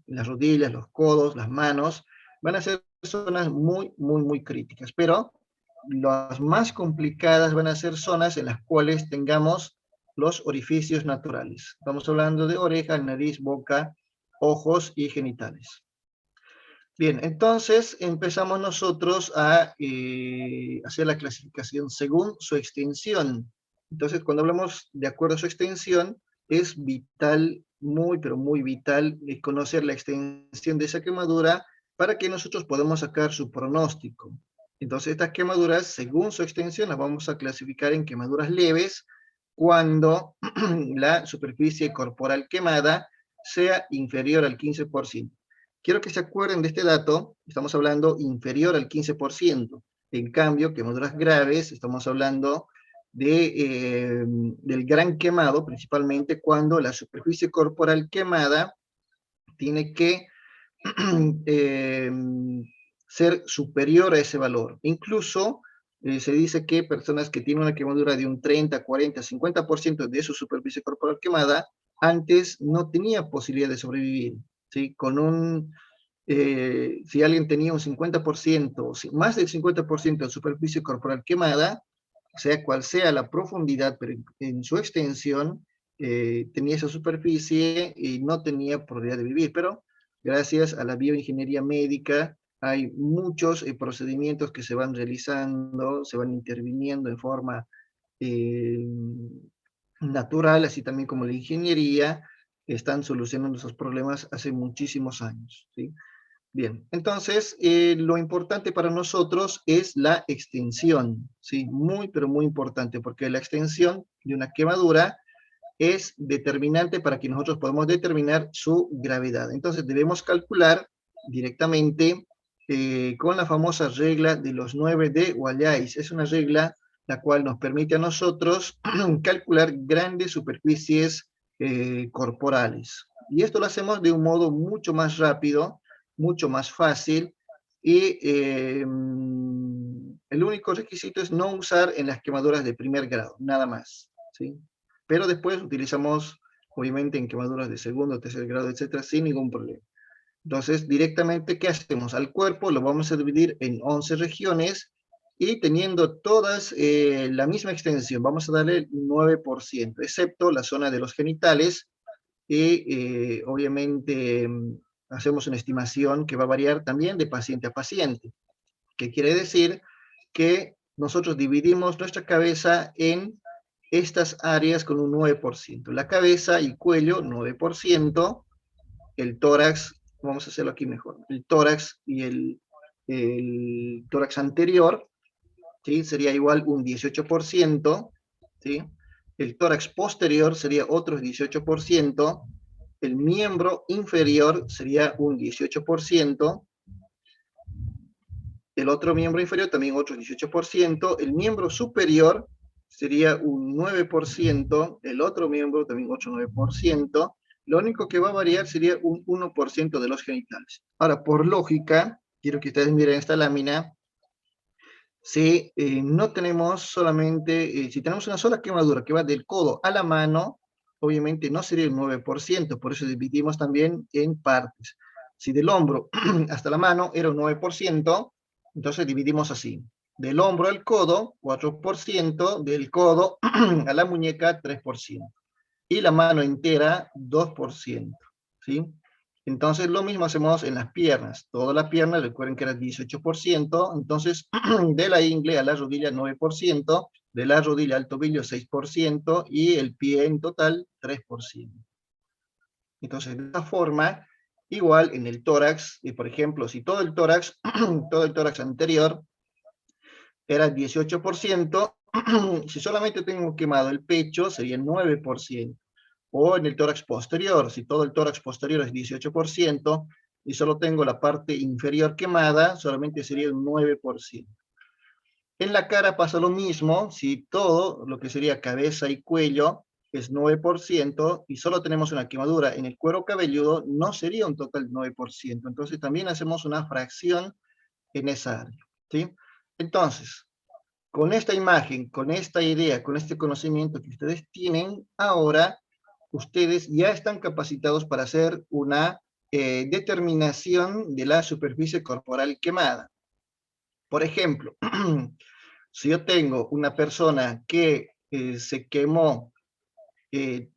las rodillas, los codos, las manos, van a ser zonas muy críticas, pero las más complicadas van a ser zonas en las cuales tengamos los orificios naturales. Estamos hablando de oreja, nariz, boca, ojos y genitales. Bien, entonces empezamos nosotros a hacer la clasificación según su extensión. Entonces, cuando hablamos de acuerdo a su extensión, es vital, pero muy vital, conocer la extensión de esa quemadura para que nosotros podamos sacar su pronóstico. Entonces, estas quemaduras, según su extensión, las vamos a clasificar en quemaduras leves cuando la superficie corporal quemada sea inferior al 15%. Quiero que se acuerden de este dato, estamos hablando inferior al 15%. En cambio, quemaduras graves, estamos hablando del gran quemado, principalmente cuando la superficie corporal quemada tiene que ser superior a ese valor. Incluso se dice que personas que tienen una quemadura de un 30, 40, 50% de su superficie corporal quemada, antes no tenía posibilidad de sobrevivir, ¿sí? Si alguien tenía un 50%, más del 50% de superficie corporal quemada, sea cual sea la profundidad, pero en su extensión, tenía esa superficie y no tenía probabilidad de vivir, pero gracias a la bioingeniería médica, hay muchos procedimientos que se van realizando, se van interviniendo en forma natural, así también como la ingeniería, están solucionando esos problemas hace muchísimos años, ¿sí? Bien, entonces, lo importante para nosotros es la extensión, ¿sí? Pero muy importante, porque la extensión de una quemadura es determinante para que nosotros podamos determinar su gravedad. Entonces, debemos calcular directamente con la famosa regla de los 9 de Wallace. Es una regla la cual nos permite a nosotros calcular grandes superficies corporales. Y esto lo hacemos de un modo mucho más rápido, mucho más fácil, y el único requisito es no usar en las quemaduras de primer grado, nada más, ¿sí? Pero después utilizamos, obviamente, en quemaduras de segundo, tercer grado, etcétera, sin ningún problema. Entonces, directamente, ¿qué hacemos? Al cuerpo lo vamos a dividir en 11 regiones, y teniendo todas la misma extensión, vamos a darle el 9%, excepto la zona de los genitales, y obviamente hacemos una estimación que va a variar también de paciente a paciente, que quiere decir que nosotros dividimos nuestra cabeza en estas áreas con un 9%. La cabeza y cuello, 9%, el tórax, vamos a hacerlo aquí mejor, el tórax y el tórax anterior, ¿sí? Sería igual un 18%, ¿sí? El tórax posterior sería otro 18%, el miembro inferior sería un 18%, el otro miembro inferior también otro 18%, el miembro superior sería un 9%, el otro miembro también otro 9%, lo único que va a variar sería un 1% de los genitales. Ahora, por lógica, quiero que ustedes miren esta lámina, si no tenemos solamente, si tenemos una sola quemadura que va del codo a la mano, obviamente no sería el 9%, por eso dividimos también en partes. Si del hombro hasta la mano era un 9%, entonces dividimos así. Del hombro al codo, 4%, del codo a la muñeca, 3%. Y la mano entera, 2%, ¿sí? Entonces lo mismo hacemos en las piernas. Toda la pierna, recuerden que era 18%, entonces de la ingle a la rodilla 9%, de la rodilla al tobillo 6%, y el pie en total 3%. Entonces de esta forma, igual en el tórax, por ejemplo, si todo el tórax anterior era 18%, si solamente tengo quemado el pecho sería 9%. O en el tórax posterior, si todo el tórax posterior es 18%, y solo tengo la parte inferior quemada, solamente sería un 9%. En la cara pasa lo mismo, si todo lo que sería cabeza y cuello es 9% y solo tenemos una quemadura en el cuero cabelludo, no sería un total de 9%. Entonces también hacemos una fracción en esa área, ¿sí? Entonces, con esta imagen, con esta idea, con este conocimiento que ustedes tienen, ahora ustedes ya están capacitados para hacer una determinación de la superficie corporal quemada. Por ejemplo, si yo tengo una persona que se quemó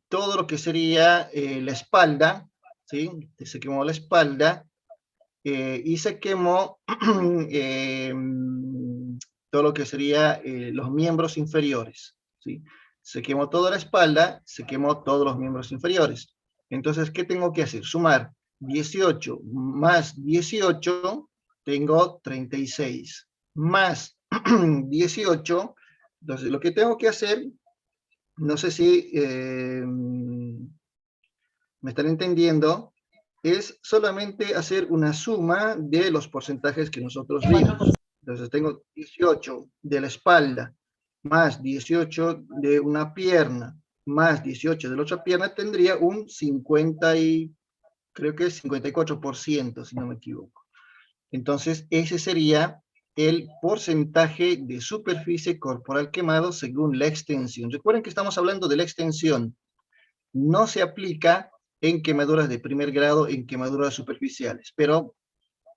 todo lo que sería la espalda, ¿sí? Se quemó la espalda y se quemó todo lo que sería los miembros inferiores, ¿sí? Se quemó toda la espalda, se quemó todos los miembros inferiores. Entonces, ¿qué tengo que hacer? Sumar 18 más 18, tengo 36, más 18, entonces lo que tengo que hacer, no sé si me están entendiendo, es solamente hacer una suma de los porcentajes que nosotros vimos. Entonces tengo 18 de la espalda, más 18 de una pierna, más 18 de la otra pierna, tendría un 50 y, creo que es 54%, si no me equivoco. Entonces ese sería el porcentaje de superficie corporal quemado según la extensión. Recuerden que estamos hablando de la extensión. No se aplica en quemaduras de primer grado, en quemaduras superficiales, pero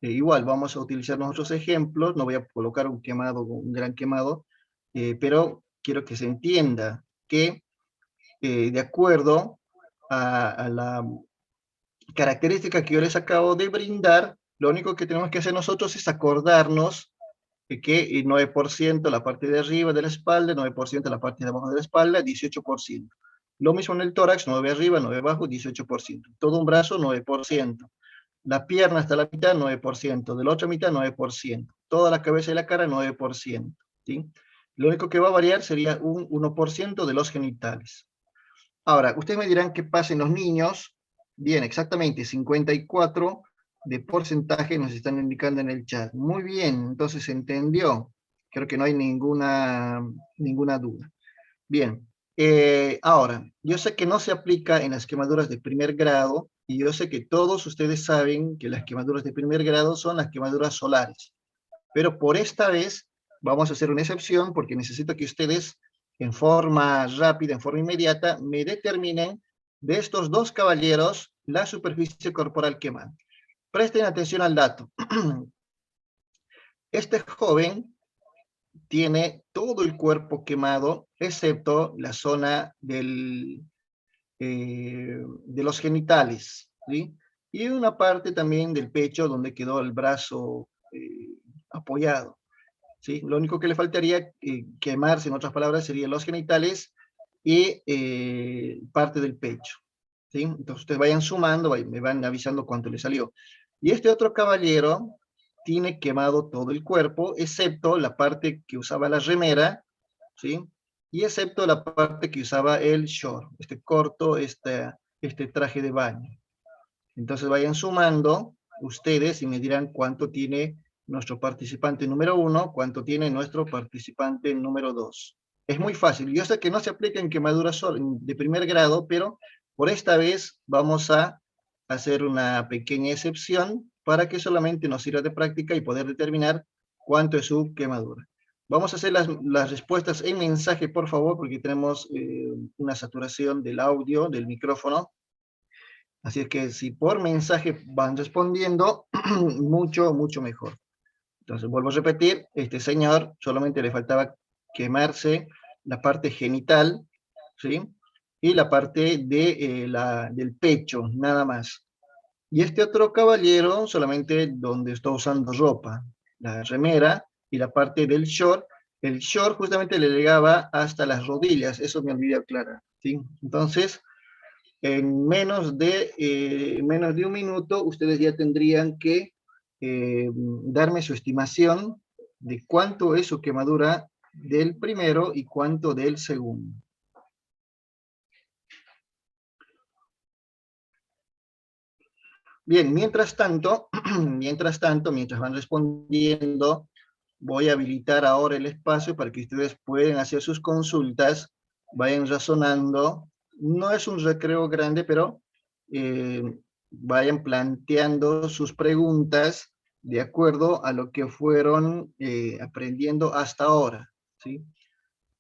igual vamos a utilizar nuestros ejemplos. No voy a colocar un quemado, un gran quemado, pero quiero que se entienda que de acuerdo a la característica que yo les acabo de brindar, lo único que tenemos que hacer nosotros es acordarnos que el 9% la parte de arriba de la espalda, 9% la parte de abajo de la espalda, 18%. Lo mismo en el tórax, 9 arriba, 9 abajo, 18%. Todo un brazo, 9%. La pierna hasta la mitad, 9%. De la otra mitad, 9%. Toda la cabeza y la cara, 9%. ¿Sí? Lo único que va a variar sería un 1% de los genitales. Ahora, ustedes me dirán qué pasa en los niños. Bien, exactamente, 54 de porcentaje nos están indicando en el chat. Muy bien, entonces se entendió. Creo que no hay ninguna duda. Bien, ahora, yo sé que no se aplica en las quemaduras de primer grado, y yo sé que todos ustedes saben que las quemaduras de primer grado son las quemaduras solares. Pero por esta vez vamos a hacer una excepción porque necesito que ustedes en forma rápida, en forma inmediata, me determinen de estos dos caballeros la superficie corporal quemada. Presten atención al dato. Este joven tiene todo el cuerpo quemado, excepto la zona de los genitales, ¿sí? Y una parte también del pecho donde quedó el brazo apoyado, ¿sí? Lo único que le faltaría quemarse, en otras palabras, serían los genitales y parte del pecho, ¿sí? Entonces ustedes vayan sumando, me van avisando cuánto le salió. Y este otro caballero tiene quemado todo el cuerpo, excepto la parte que usaba la remera, ¿sí? Y excepto la parte que usaba el short, este corto, este traje de baño. Entonces vayan sumando ustedes y me dirán cuánto tiene nuestro participante número 1, cuánto tiene nuestro participante número 2. Es muy fácil. Yo sé que no se aplica en quemaduras de primer grado, pero por esta vez vamos a hacer una pequeña excepción para que solamente nos sirva de práctica y poder determinar cuánto es su quemadura. Vamos a hacer las respuestas en mensaje, por favor, porque tenemos una saturación del audio, del micrófono. Así es que si por mensaje van respondiendo, mucho, mucho mejor. Entonces, vuelvo a repetir, este señor solamente le faltaba quemarse la parte genital, ¿sí? Y la parte del pecho, nada más. Y este otro caballero solamente donde está usando ropa, la remera y la parte del short. El short justamente le llegaba hasta las rodillas, eso me olvidé aclarar, ¿sí? Entonces, en menos de un minuto, ustedes ya tendrían que darme su estimación de cuánto es su quemadura del primero y cuánto del segundo. Bien, mientras tanto, mientras van respondiendo, voy a habilitar ahora el espacio para que ustedes puedan hacer sus consultas, vayan razonando. No es un recreo grande, pero vayan planteando sus preguntas de acuerdo a lo que fueron aprendiendo hasta ahora, ¿sí?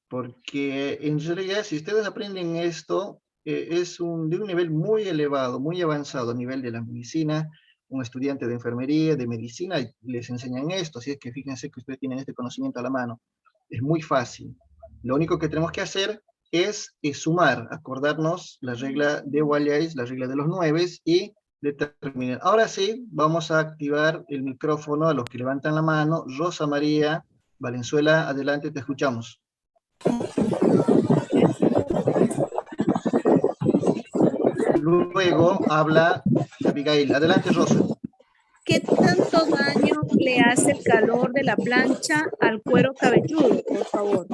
Porque en realidad, si ustedes aprenden esto, es de un nivel muy elevado, muy avanzado a nivel de la medicina. Un estudiante de enfermería, de medicina, les enseñan esto, así es que fíjense que ustedes tienen este conocimiento a la mano. Es muy fácil. Lo único que tenemos que hacer es sumar, acordarnos la regla de Wallace, la regla de los 9 y determinar. Ahora sí, vamos a activar el micrófono a los que levantan la mano. Rosa María Valenzuela, adelante, te escuchamos. Luego habla Abigail. Adelante, Rosa. ¿Qué tanto daño le hace el calor de la plancha al cuero cabelludo, por favor?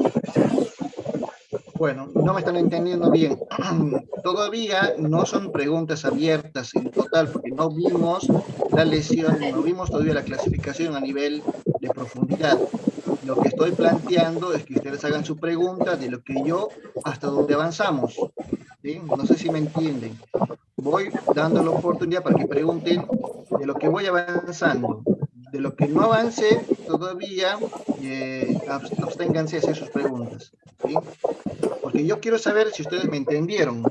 Bueno, no me están entendiendo bien. Todavía no son preguntas abiertas en total, porque no vimos la lesión, no vimos todavía la clasificación a nivel de profundidad. Lo que estoy planteando es que ustedes hagan su pregunta de lo que yo, hasta donde avanzamos. ¿Sí? No sé si me entienden. Voy dando la oportunidad para que pregunten de lo que voy avanzando. De lo que no avance todavía, absténganse a hacer sus preguntas, ¿sí? Porque yo quiero saber si ustedes me entendieron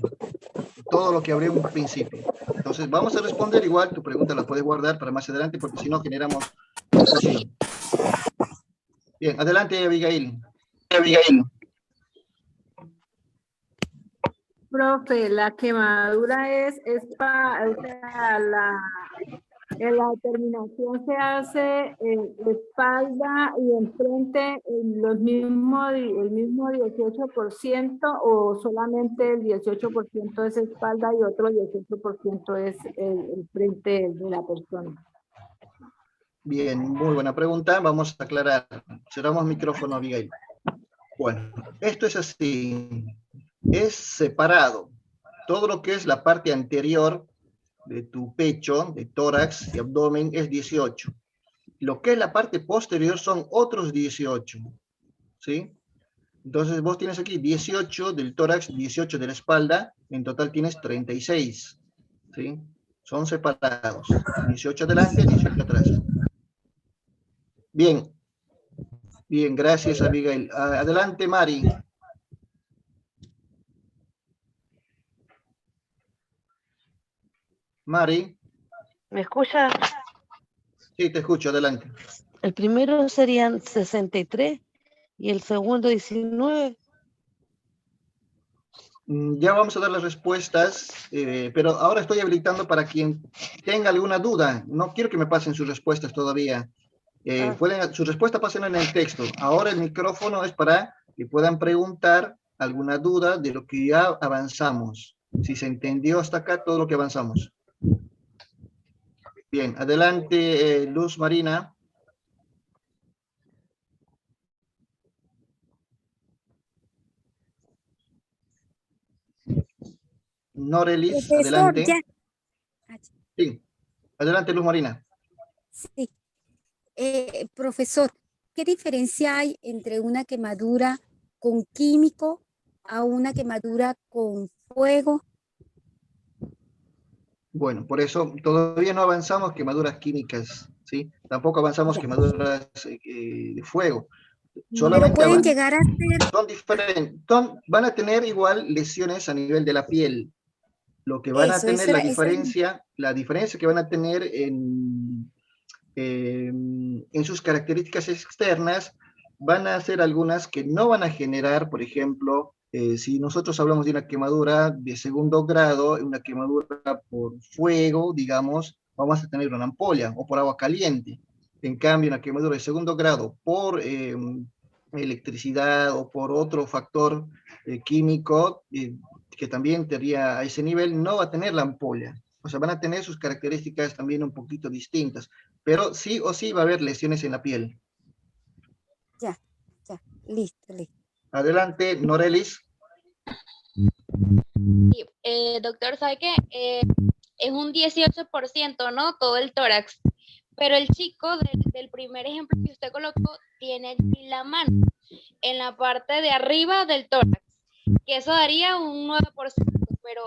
todo lo que hablé en un principio. Entonces, vamos a responder igual, tu pregunta la puedes guardar para más adelante, porque si no generamos confusión. Bien, adelante, Abigail. Abigail. Profe, la quemadura o sea, la determinación se hace en espalda y enfrente el mismo 18% o solamente el 18% es espalda y otro 18% es el frente de la persona. Bien, muy buena pregunta. Vamos a aclarar. Cerramos micrófono, Abigail. Bueno, esto es así. Es separado. Todo lo que es la parte anterior de tu pecho, de tórax y abdomen es 18. Lo que es la parte posterior son otros 18. ¿Sí? Entonces vos tienes aquí 18 del tórax, 18 de la espalda, en total tienes 36. ¿Sí? Son separados. 18 adelante, 18 atrás. Bien. Bien, gracias, Abigail. Adelante, Mari. Mari. ¿Me escucha? Sí, te escucho, adelante. El primero serían 63 y el segundo 19. Ya vamos a dar las respuestas, pero ahora estoy habilitando para quien tenga alguna duda. No quiero que me pasen sus respuestas todavía. Sus respuestas pasen en el texto. Ahora el micrófono es para que puedan preguntar alguna duda de lo que ya avanzamos. Si se entendió hasta acá todo lo que avanzamos. Bien, adelante, Luz Marina. Norelis, Profesor, adelante. ya. Sí, adelante, Luz Marina. Sí. Profesor, ¿qué diferencia hay entre una quemadura con químico a una quemadura con fuego? Bueno, por eso todavía no avanzamos quemaduras químicas, ¿sí? Tampoco avanzamos quemaduras de fuego. Solamente pero pueden llegar a ser... Son diferentes, van a tener igual lesiones a nivel de la piel. Lo que van a tener, la diferencia que van a tener en sus características externas, van a ser algunas que no van a generar, por ejemplo, si nosotros hablamos de una quemadura de segundo grado, una quemadura por fuego, digamos, vamos a tener una ampolla o por agua caliente. En cambio, una quemadura de segundo grado por electricidad o por otro factor químico que también tendría a ese nivel, no va a tener la ampolla. O sea, van a tener sus características también un poquito distintas, pero sí o sí va a haber lesiones en la piel. Ya, listo. Adelante, Norelis. Sí, doctor, ¿sabe qué? es un 18%, ¿no? Todo el tórax. Pero el chico del primer ejemplo que usted colocó tiene allí la mano en la parte de arriba del tórax, que eso daría un 9%, pero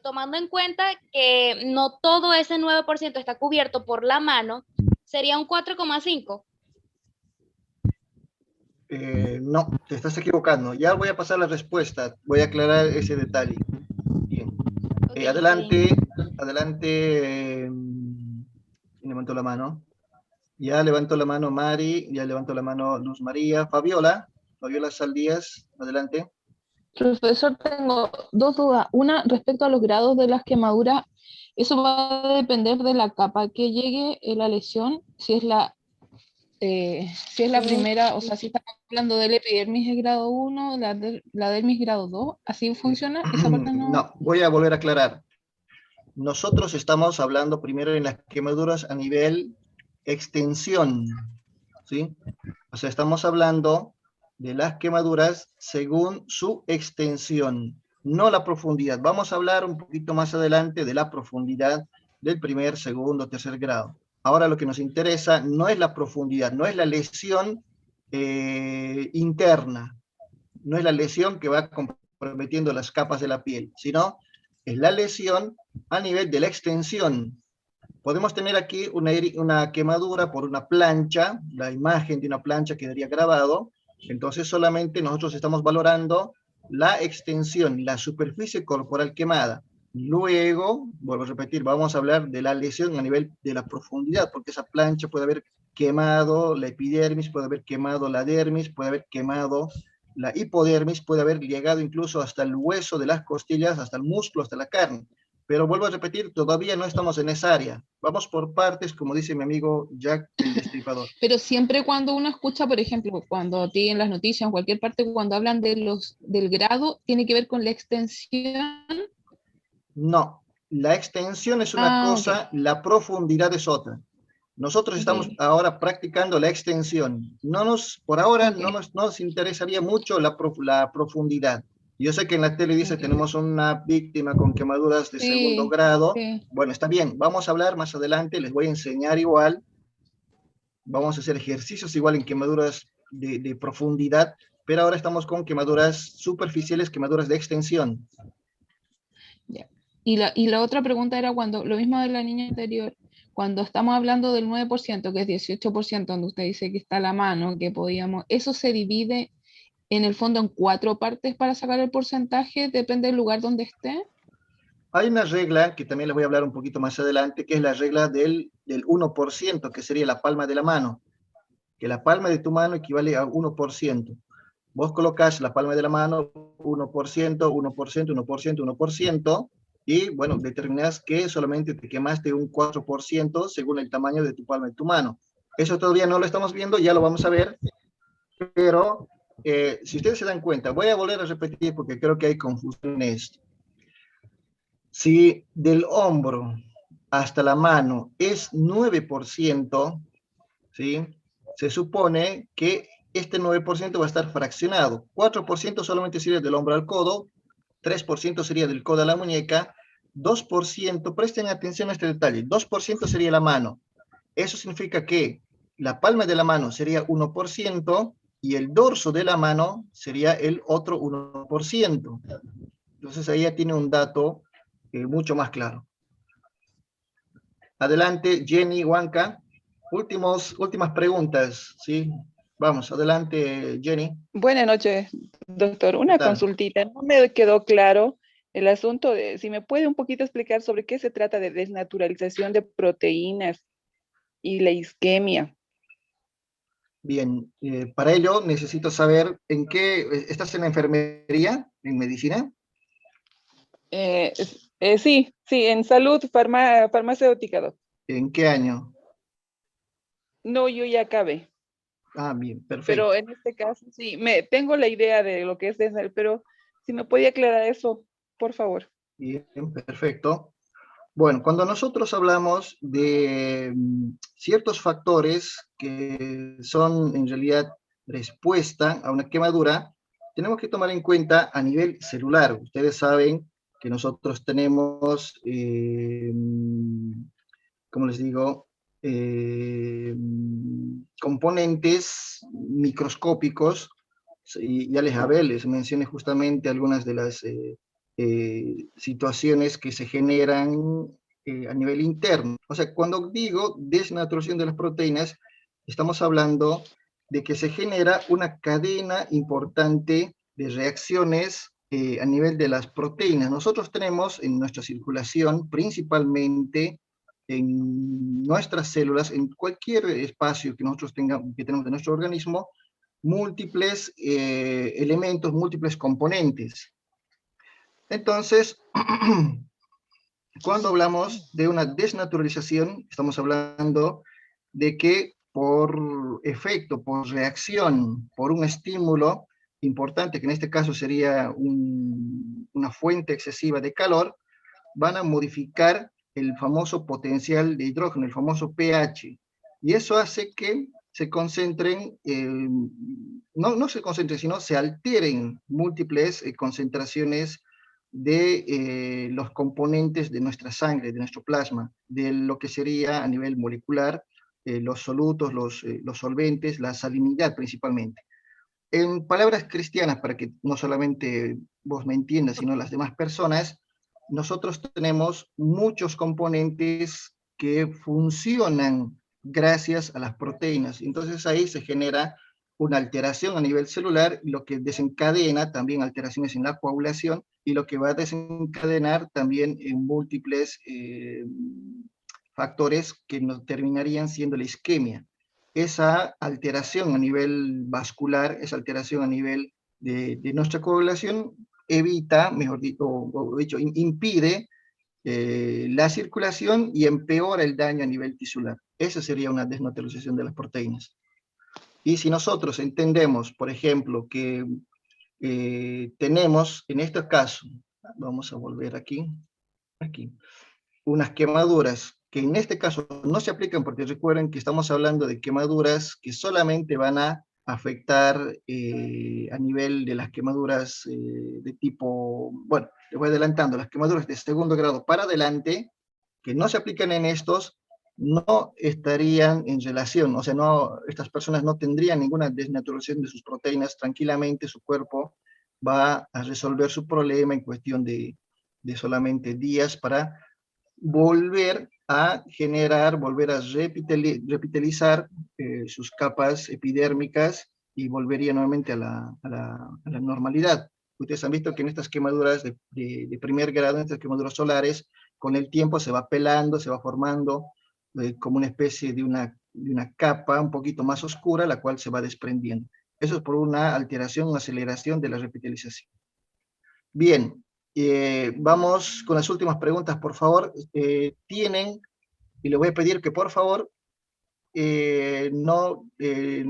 tomando en cuenta que no todo ese 9% está cubierto por la mano, sería un 4,5%. No, te estás equivocando. Ya voy a pasar la respuesta. Voy a aclarar ese detalle. Bien. Ok, Adelante, adelante. ¿Quién levantó la mano? Ya levantó la mano Mari, ya levantó la mano Luz María. Fabiola Saldías, adelante. Profesor, tengo dos dudas. Una, respecto a los grados de las quemaduras, eso va a depender de la capa que llegue la lesión, si es la primera, o sea, si estamos hablando del epidermis de grado 1, la dermis grado 2, ¿así funciona? Esa parte no... No, voy a volver a aclarar. Nosotros estamos hablando primero en las quemaduras a nivel extensión, ¿sí? O sea, estamos hablando de las quemaduras según su extensión, no la profundidad. Vamos a hablar un poquito más adelante de la profundidad del primer, segundo, tercer grado. Ahora lo que nos interesa no es la profundidad, no es la lesión interna, no es la lesión que va comprometiendo las capas de la piel, sino es la lesión a nivel de la extensión. Podemos tener aquí una quemadura por una plancha, la imagen de una plancha quedaría grabado, entonces solamente nosotros estamos valorando la extensión, la superficie corporal quemada. Luego, vuelvo a repetir, vamos a hablar de la lesión a nivel de la profundidad, porque esa plancha puede haber quemado la epidermis, puede haber quemado la dermis, puede haber quemado la hipodermis, puede haber llegado incluso hasta el hueso de las costillas, hasta el músculo, hasta la carne. Pero vuelvo a repetir, todavía no estamos en esa área. Vamos por partes, como dice mi amigo Jack, el Destripador. Pero siempre cuando uno escucha, por ejemplo, cuando tienen las noticias en cualquier parte, cuando hablan del grado, ¿tiene que ver con la extensión? No, la extensión es una cosa, okay. La profundidad es otra. Nosotros estamos ahora practicando la extensión. Por ahora no nos interesaría mucho la profundidad. Yo sé que en la tele dice tenemos una víctima con quemaduras de segundo grado. Bueno, está bien, vamos a hablar más adelante, les voy a enseñar igual. Vamos a hacer ejercicios igual en quemaduras de profundidad, pero ahora estamos con quemaduras superficiales, quemaduras de extensión. Yeah. Y la otra pregunta era lo mismo de la niña anterior, cuando estamos hablando del 9%, que es 18%, donde usted dice que está la mano, que podíamos, ¿eso se divide en el fondo en 4 partes para sacar el porcentaje? ¿Depende del lugar donde esté? Hay una regla que también les voy a hablar un poquito más adelante, que es la regla del 1%, que sería la palma de la mano. Que la palma de tu mano equivale a 1%. Vos colocás la palma de la mano 1%, 1%, 1%, 1%, y bueno, determinás que solamente te quemaste un 4% según el tamaño de tu palma de tu mano. Eso todavía no lo estamos viendo, ya lo vamos a ver, pero si ustedes se dan cuenta, voy a volver a repetir porque creo que hay confusión en esto. Si del hombro hasta la mano es 9%, ¿sí? Se supone que este 9% va a estar fraccionado. 4% solamente sería del hombro al codo, 3% sería del codo a la muñeca, 2%, presten atención a este detalle, 2% sería la mano. Eso significa que la palma de la mano sería 1% y el dorso de la mano sería el otro 1%. Entonces ahí ya tiene un dato mucho más claro. Adelante, Jenny, Huanca. Últimas preguntas, ¿sí? Vamos, adelante, Jenny. Buenas noches, doctor. Una consultita. No me quedó claro el asunto de, si me puede un poquito explicar sobre qué se trata de desnaturalización de proteínas y la isquemia. Bien, para ello necesito saber en qué, ¿estás en la enfermería, en medicina? Sí, en salud farmacéutica, doctor. ¿En qué año? No, yo ya acabé. Ah, bien, perfecto. Pero en este caso sí, tengo la idea de lo que es desde, pero si me puede aclarar eso, por favor. Bien, perfecto. Bueno, cuando nosotros hablamos de ciertos factores que son en realidad respuesta a una quemadura, tenemos que tomar en cuenta a nivel celular. Ustedes saben que nosotros tenemos, como les digo, componentes microscópicos, y ya les mencioné justamente algunas de las situaciones que se generan a nivel interno. O sea, cuando digo desnaturalización de las proteínas, estamos hablando de que se genera una cadena importante de reacciones a nivel de las proteínas. Nosotros tenemos en nuestra circulación, principalmente en nuestras células, en cualquier espacio que nosotros tenemos de nuestro organismo, múltiples elementos, múltiples componentes. Entonces, cuando hablamos de una desnaturalización, estamos hablando de que por efecto, por reacción, por un estímulo importante, que en este caso sería una fuente excesiva de calor, van a modificar el famoso potencial de hidrógeno, el famoso pH, y eso hace que se concentren, no se concentren, sino se alteren múltiples concentraciones de los componentes de nuestra sangre, de nuestro plasma, de lo que sería a nivel molecular, los solutos, los solventes, la salinidad principalmente. En palabras cristianas, para que no solamente vos me entiendas, sino las demás personas, nosotros tenemos muchos componentes que funcionan gracias a las proteínas. Entonces ahí se genera una alteración a nivel celular, lo que desencadena también alteraciones en la coagulación, y lo que va a desencadenar también en múltiples factores que nos terminarían siendo la isquemia. Esa alteración a nivel vascular, esa alteración a nivel de nuestra coagulación, evita, mejor dicho, impide la circulación y empeora el daño a nivel tisular. Esa sería una desnaturalización de las proteínas. Y si nosotros entendemos, por ejemplo, que tenemos, en este caso, vamos a volver aquí, unas quemaduras, que en este caso no se aplican porque recuerden que estamos hablando de quemaduras que solamente van a afectar a nivel de las quemaduras de tipo, bueno, les voy adelantando, las quemaduras de segundo grado para adelante, que no se aplican en estos, no estarían en relación, o sea, no, estas personas no tendrían ninguna desnaturalización de sus proteínas, tranquilamente su cuerpo va a resolver su problema en cuestión de solamente días para volver a generar, volver a repitelizar sus capas epidérmicas y volvería nuevamente a la normalidad. Ustedes han visto que en estas quemaduras de primer grado, en estas quemaduras solares, con el tiempo se va pelando, se va formando como una especie de una capa un poquito más oscura, la cual se va desprendiendo. Eso es por una alteración, una aceleración de la repitelización. Bien, vamos con las últimas preguntas, por favor. Tienen, y les voy a pedir que por favor, no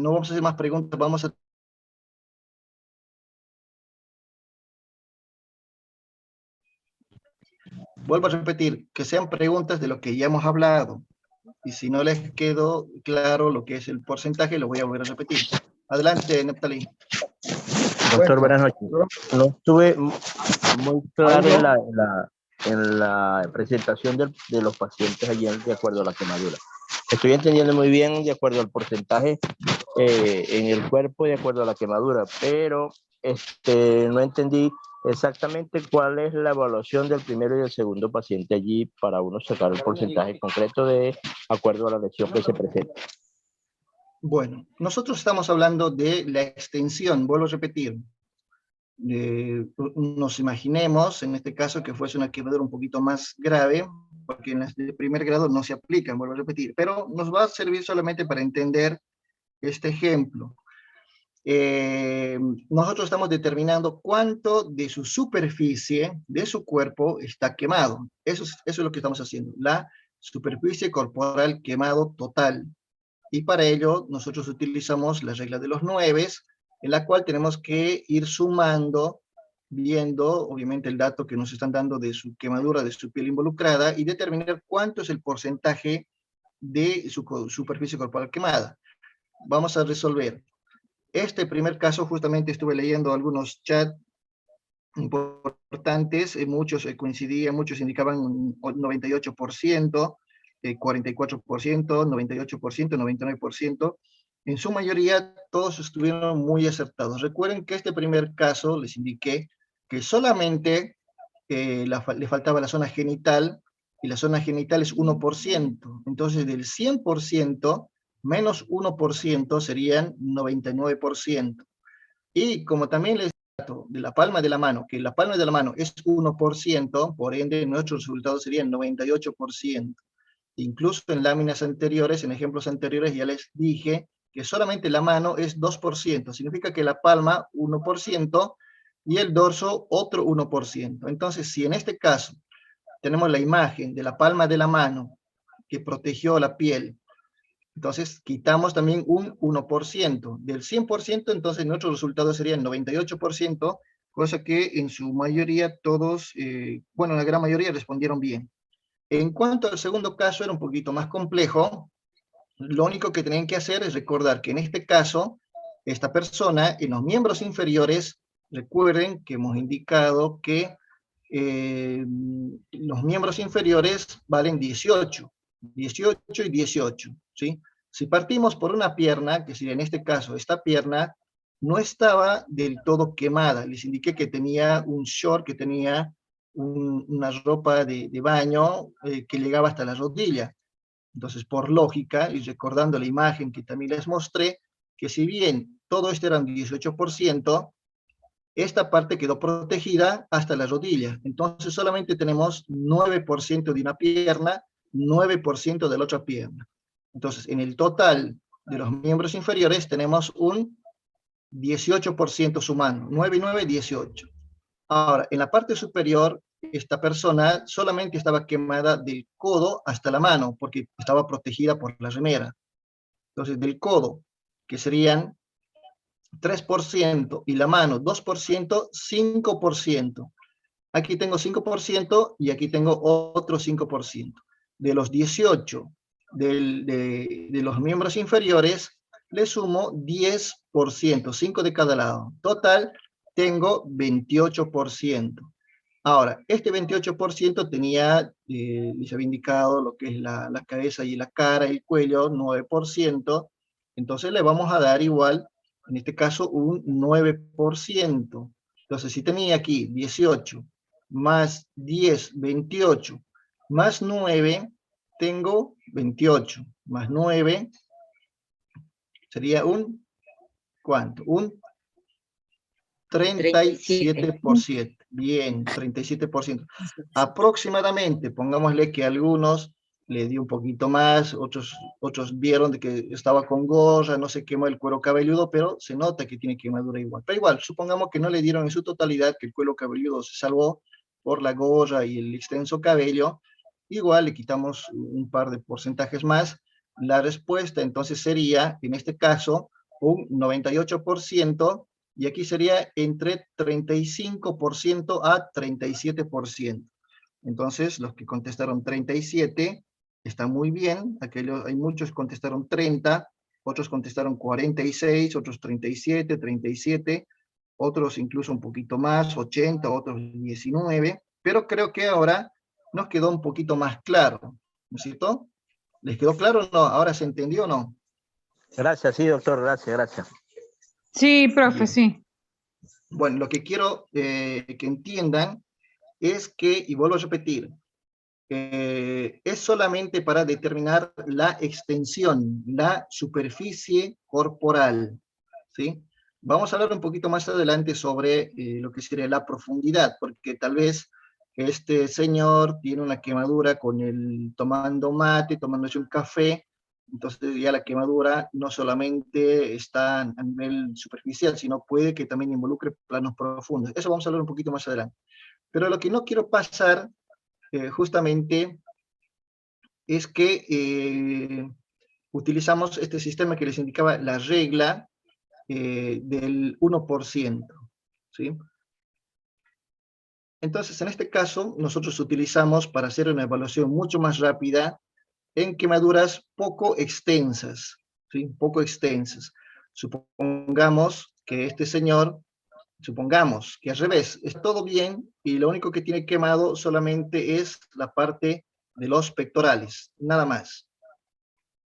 vamos a hacer más preguntas, vamos a... Vuelvo a repetir, que sean preguntas de lo que ya hemos hablado, y si no les quedó claro lo que es el porcentaje, lo voy a volver a repetir. Adelante, Neptalí. Doctor, buenas noches. No estuve muy claro en la presentación de los pacientes ayer de acuerdo a la quemadura. Estoy entendiendo muy bien de acuerdo al porcentaje en el cuerpo de acuerdo a la quemadura, pero no entendí exactamente cuál es la evaluación del primero y del segundo paciente allí para uno sacar el porcentaje concreto de acuerdo a la lesión que se presenta. Bueno, nosotros estamos hablando de la extensión, vuelvo a repetir. Nos imaginemos, en este caso, que fuese una quemadura un poquito más grave, porque en las de primer grado no se aplican, vuelvo a repetir, pero nos va a servir solamente para entender este ejemplo. Nosotros estamos determinando cuánto de su superficie, de su cuerpo, está quemado. Eso es lo que estamos haciendo, la superficie corporal quemado total. Y para ello nosotros utilizamos la regla de los 9, en la cual tenemos que ir sumando, viendo obviamente el dato que nos están dando de su quemadura, de su piel involucrada, y determinar cuánto es el porcentaje de su superficie corporal quemada. Vamos a resolver. Este primer caso, justamente estuve leyendo algunos chats importantes, muchos coincidían, muchos indicaban un 98%, 44%, 98%, 99%. En su mayoría, todos estuvieron muy acertados. Recuerden que este primer caso, les indiqué que solamente le faltaba la zona genital, y la zona genital es 1%. Entonces, del 100%, menos 1% serían 99%. Y como también les digo, de la palma de la mano, que la palma de la mano es 1%, por ende, nuestros resultados serían 98%. Incluso en láminas anteriores, en ejemplos anteriores, ya les dije que solamente la mano es 2%, significa que la palma 1% y el dorso otro 1%. Entonces, si en este caso tenemos la imagen de la palma de la mano que protegió la piel, entonces quitamos también un 1%. Del 100%, entonces nuestros resultados serían 98%, cosa que en su mayoría todos, bueno, la gran mayoría respondieron bien. En cuanto al segundo caso, era un poquito más complejo. Lo único que tienen que hacer es recordar que en este caso, esta persona, en los miembros inferiores, recuerden que hemos indicado que los miembros inferiores valen 18 y 18, ¿sí? Si partimos por una pierna, que sería en este caso esta pierna, no estaba del todo quemada. Les indiqué que tenía un short, que tenía una ropa de baño que llegaba hasta la rodilla. Entonces, por lógica, y recordando la imagen que también les mostré, que si bien todo esto era un 18%, esta parte quedó protegida hasta la rodilla. Entonces, solamente tenemos 9% de una pierna, 9% de la otra pierna. Entonces, en el total de los miembros inferiores tenemos un 18% sumando, 9 y 9, 18. Ahora, en la parte superior, esta persona solamente estaba quemada del codo hasta la mano, porque estaba protegida por la remera. Entonces, del codo, que serían 3%, y la mano 2%, 5%. Aquí tengo 5% y aquí tengo otro 5%. De los 18 de los miembros inferiores, le sumo 10%, 5 de cada lado. Total, tengo 28%. Ahora, este 28% tenía, les había indicado lo que es la cabeza y la cara, el cuello, 9%. Entonces le vamos a dar igual, en este caso, un 9%. Entonces, si tenía aquí 18 más 10, 28, más 9, tengo 28, más 9, sería un, ¿cuánto? Un 37%. Bien, 37%. Aproximadamente, pongámosle que a algunos le dio un poquito más, otros vieron de que estaba con gorra, no se quemó el cuero cabelludo, pero se nota que tiene quemadura igual. Pero igual, supongamos que no le dieron en su totalidad, que el cuero cabelludo se salvó por la gorra y el extenso cabello, igual le quitamos un par de porcentajes más. La respuesta entonces sería, en este caso, un 98%, y aquí sería entre 35% a 37%. Entonces, los que contestaron 37 están muy bien. Hay muchos que contestaron 30, otros contestaron 46, otros 37, 37, otros incluso un poquito más, 80, otros 19, pero creo que ahora nos quedó un poquito más claro, ¿no es cierto? ¿Les quedó claro o no? ¿Ahora se entendió o no? Gracias, sí, doctor, gracias. Sí, profe, sí. Bueno, lo que quiero que entiendan es que, y vuelvo a repetir, es solamente para determinar la extensión, la superficie corporal, ¿sí? Vamos a hablar un poquito más adelante sobre lo que sería la profundidad, porque tal vez este señor tiene una quemadura tomando mate, tomándose un café, entonces ya la quemadura no solamente está a nivel superficial, sino puede que también involucre planos profundos. Eso vamos a hablar un poquito más adelante. Pero lo que no quiero pasar justamente es que utilizamos este sistema que les indicaba la regla del 1%, ¿sí? Entonces, en este caso, nosotros utilizamos para hacer una evaluación mucho más rápida en quemaduras poco extensas, ¿sí? Poco extensas. Supongamos que este señor supongamos que al revés, es todo bien y lo único que tiene quemado solamente es la parte de los pectorales, nada más,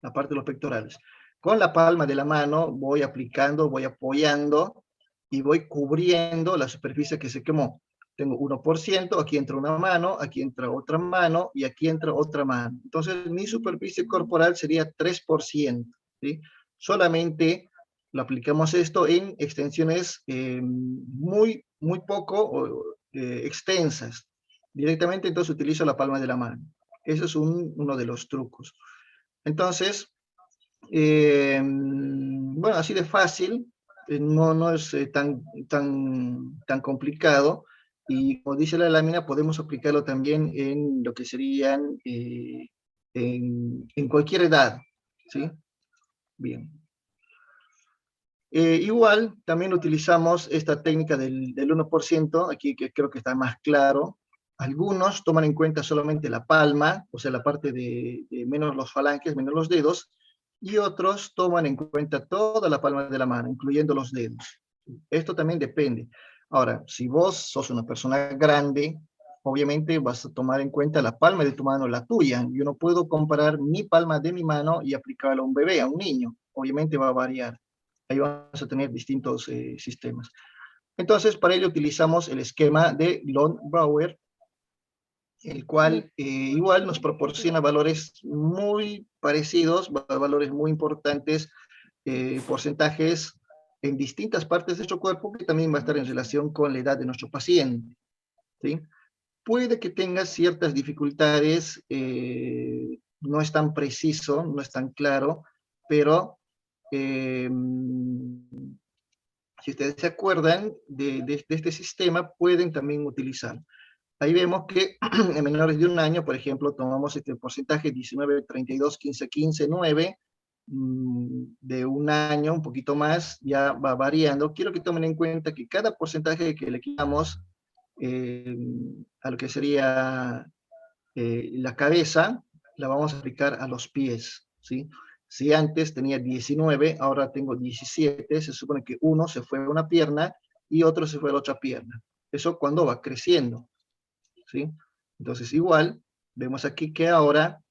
la parte de los pectorales. Con la palma de la mano voy aplicando, voy apoyando y voy cubriendo la superficie que se quemó. Tengo 1%, aquí entra una mano, aquí entra otra mano y aquí entra otra mano. Entonces mi superficie corporal sería 3%, ¿sí? Solamente lo aplicamos esto en extensiones muy poco extensas. Directamente entonces utilizo la palma de la mano. Ese es uno de los trucos. Entonces, bueno, así de fácil, no es tan complicado, y como dice la lámina, podemos aplicarlo también en lo que serían en cualquier edad, ¿sí? Bien. Igual, también utilizamos esta técnica del 1%, aquí que creo que está más claro. Algunos toman en cuenta solamente la palma, o sea, la parte de menos los falanges, menos los dedos, y otros toman en cuenta toda la palma de la mano, incluyendo los dedos. Esto también depende. Ahora, si vos sos una persona grande, obviamente vas a tomar en cuenta la palma de tu mano, la tuya. Yo no puedo comparar mi palma de mi mano y aplicarla a un bebé, a un niño. Obviamente va a variar. Ahí vamos a tener distintos sistemas. Entonces, para ello utilizamos el esquema de Lund-Brouwer, el cual igual nos proporciona valores muy parecidos, valores muy importantes, porcentajes en distintas partes de nuestro cuerpo, que también va a estar en relación con la edad de nuestro paciente, ¿sí? Puede que tenga ciertas dificultades, no es tan preciso, no es tan claro, pero si ustedes se acuerdan de este sistema, pueden también utilizarlo. Ahí vemos que en menores de un año, por ejemplo, tomamos este porcentaje 19, 32, 15, 15, 9, de un año, un poquito más, ya va variando. Quiero que tomen en cuenta que cada porcentaje que le quitamos a lo que sería la cabeza, la vamos a aplicar a los pies, ¿sí? Si antes tenía 19, ahora tengo 17, se supone que uno se fue a una pierna y otro se fue a la otra pierna. Eso cuando va creciendo, ¿sí? Entonces igual, vemos aquí que ahora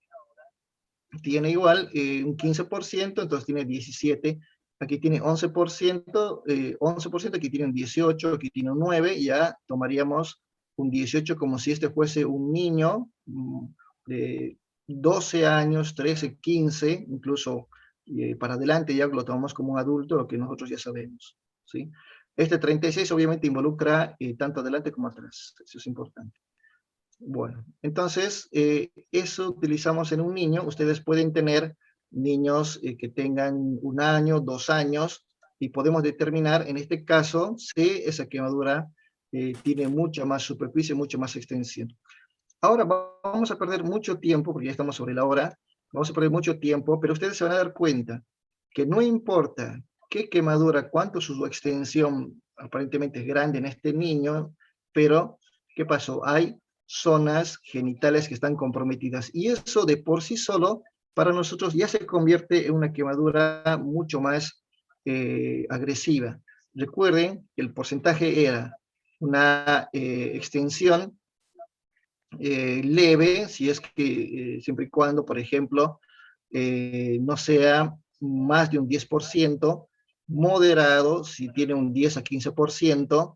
tiene igual un 15%, entonces tiene 17, aquí tiene 11%, 11%, aquí tiene un 18, aquí tiene un 9, ya tomaríamos un 18 como si este fuese un niño de 12 años, 13, 15, incluso para adelante ya lo tomamos como un adulto, lo que nosotros ya sabemos, ¿sí? Este 36 obviamente involucra tanto adelante como atrás, eso es importante. Bueno, entonces, eso utilizamos en un niño. Ustedes pueden tener niños que tengan 1 año, 2 años, y podemos determinar, en este caso, si esa quemadura tiene mucha más superficie, mucha más extensión. Ahora vamos a perder mucho tiempo, porque ya estamos sobre la hora, vamos a perder mucho tiempo, pero ustedes se van a dar cuenta que no importa qué quemadura, cuánto su extensión aparentemente es grande en este niño, pero, ¿qué pasó? Hay zonas genitales que están comprometidas, y eso de por sí solo, para nosotros ya se convierte en una quemadura mucho más agresiva. Recuerden que el porcentaje era una extensión leve, si es que siempre y cuando, por ejemplo, no sea más de un 10%, moderado, si tiene un 10 a 15%,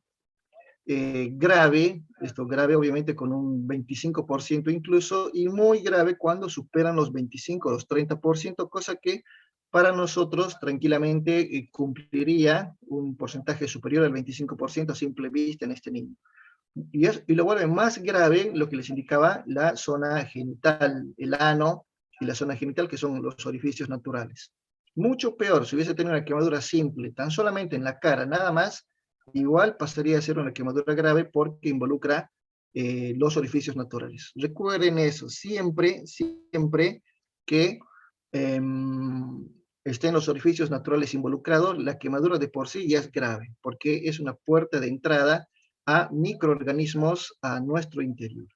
grave, esto grave obviamente con un 25% incluso, y muy grave cuando superan los 25, los 30%, cosa que para nosotros tranquilamente cumpliría un porcentaje superior al 25% a simple vista en este niño. Y lo vuelve más grave lo que les indicaba la zona genital, el ano y la zona genital, que son los orificios naturales. Mucho peor, si hubiese tenido una quemadura simple, tan solamente en la cara, nada más, igual pasaría a ser una quemadura grave porque involucra los orificios naturales. Recuerden eso, siempre que estén los orificios naturales involucrados, la quemadura de por sí ya es grave, porque es una puerta de entrada a microorganismos a nuestro interior.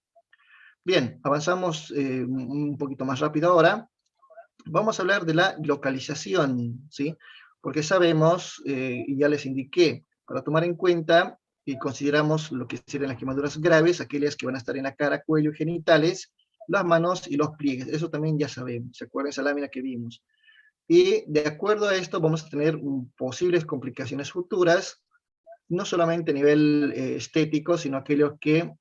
Bien, avanzamos un poquito más rápido ahora. Vamos a hablar de la localización, ¿sí? Porque sabemos, y ya les indiqué, Para tomar en cuenta, y consideramos lo que serían las quemaduras graves, aquellas que van a estar en la cara, cuello y genitales, las manos y los pliegues. Eso también ya sabemos, ¿se acuerdan esa lámina que vimos? Y de acuerdo a esto vamos a tener posibles complicaciones futuras, no solamente a nivel estético, sino aquellos que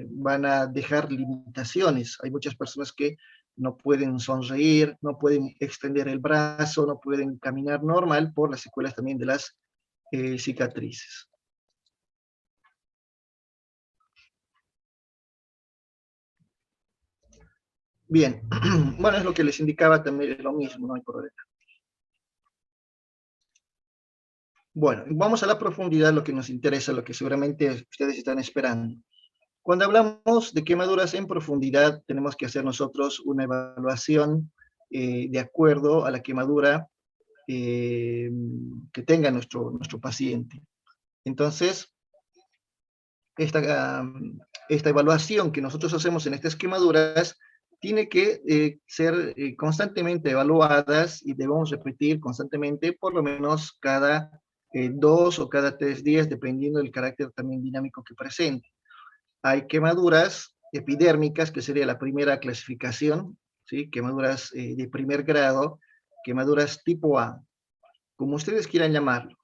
van a dejar limitaciones. Hay muchas personas que no pueden sonreír, no pueden extender el brazo, no pueden caminar normal por las secuelas también de las cicatrices. Bien, bueno, es lo que les indicaba también, es lo mismo, no hay problema. Bueno, vamos a la profundidad, lo que nos interesa, lo que seguramente ustedes están esperando. Cuando hablamos de quemaduras en profundidad, tenemos que hacer nosotros una evaluación de acuerdo a la quemadura que tenga nuestro paciente. Entonces, esta evaluación que nosotros hacemos en estas quemaduras tiene que ser constantemente evaluadas y debemos repetir constantemente, por lo menos cada 2 o cada 3 días, dependiendo del carácter también dinámico que presente. Hay quemaduras epidérmicas, que sería la primera clasificación, ¿sí? Quemaduras de primer grado, quemaduras tipo A, como ustedes quieran llamarlo.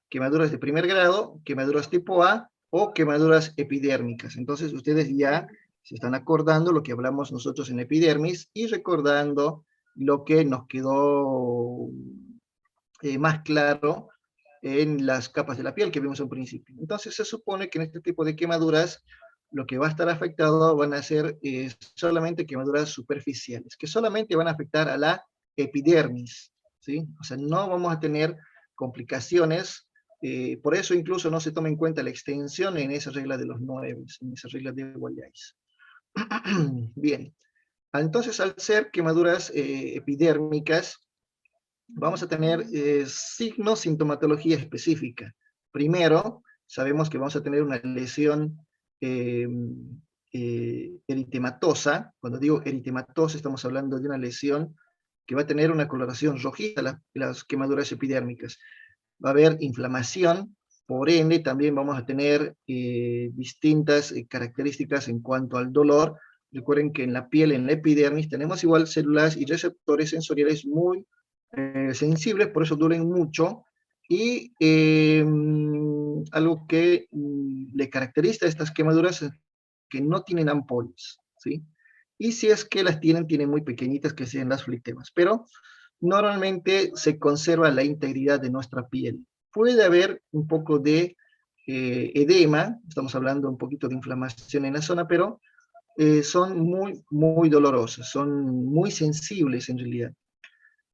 Quemaduras de primer grado, quemaduras tipo A o quemaduras epidérmicas. Entonces ustedes ya se están acordando lo que hablamos nosotros en epidermis y recordando lo que nos quedó más claro en las capas de la piel que vimos al principio. Entonces se supone que en este tipo de quemaduras lo que va a estar afectado van a ser solamente quemaduras superficiales, que solamente van a afectar a la epidermis, ¿sí? O sea, no vamos a tener complicaciones, por eso incluso no se toma en cuenta la extensión en esa regla de los 9, en esa regla de Wallace. Bien, entonces al ser quemaduras epidérmicas, vamos a tener signos, sintomatología específica. Primero, sabemos que vamos a tener una lesión eritematosa. Cuando digo eritematosa, estamos hablando de una lesión que va a tener una coloración rojiza, las quemaduras epidérmicas. Va a haber inflamación, por ende también vamos a tener distintas características en cuanto al dolor. Recuerden que en la piel, en la epidermis, tenemos igual células y receptores sensoriales muy sensibles, por eso duelen mucho, y algo que le caracteriza a estas quemaduras es que no tienen ampollas, ¿sí? Y si es que las tienen muy pequeñitas, que sean las flectemas, pero normalmente se conserva la integridad de nuestra piel. Puede haber un poco de edema, estamos hablando un poquito de inflamación en la zona, pero son muy dolorosas, son muy sensibles en realidad.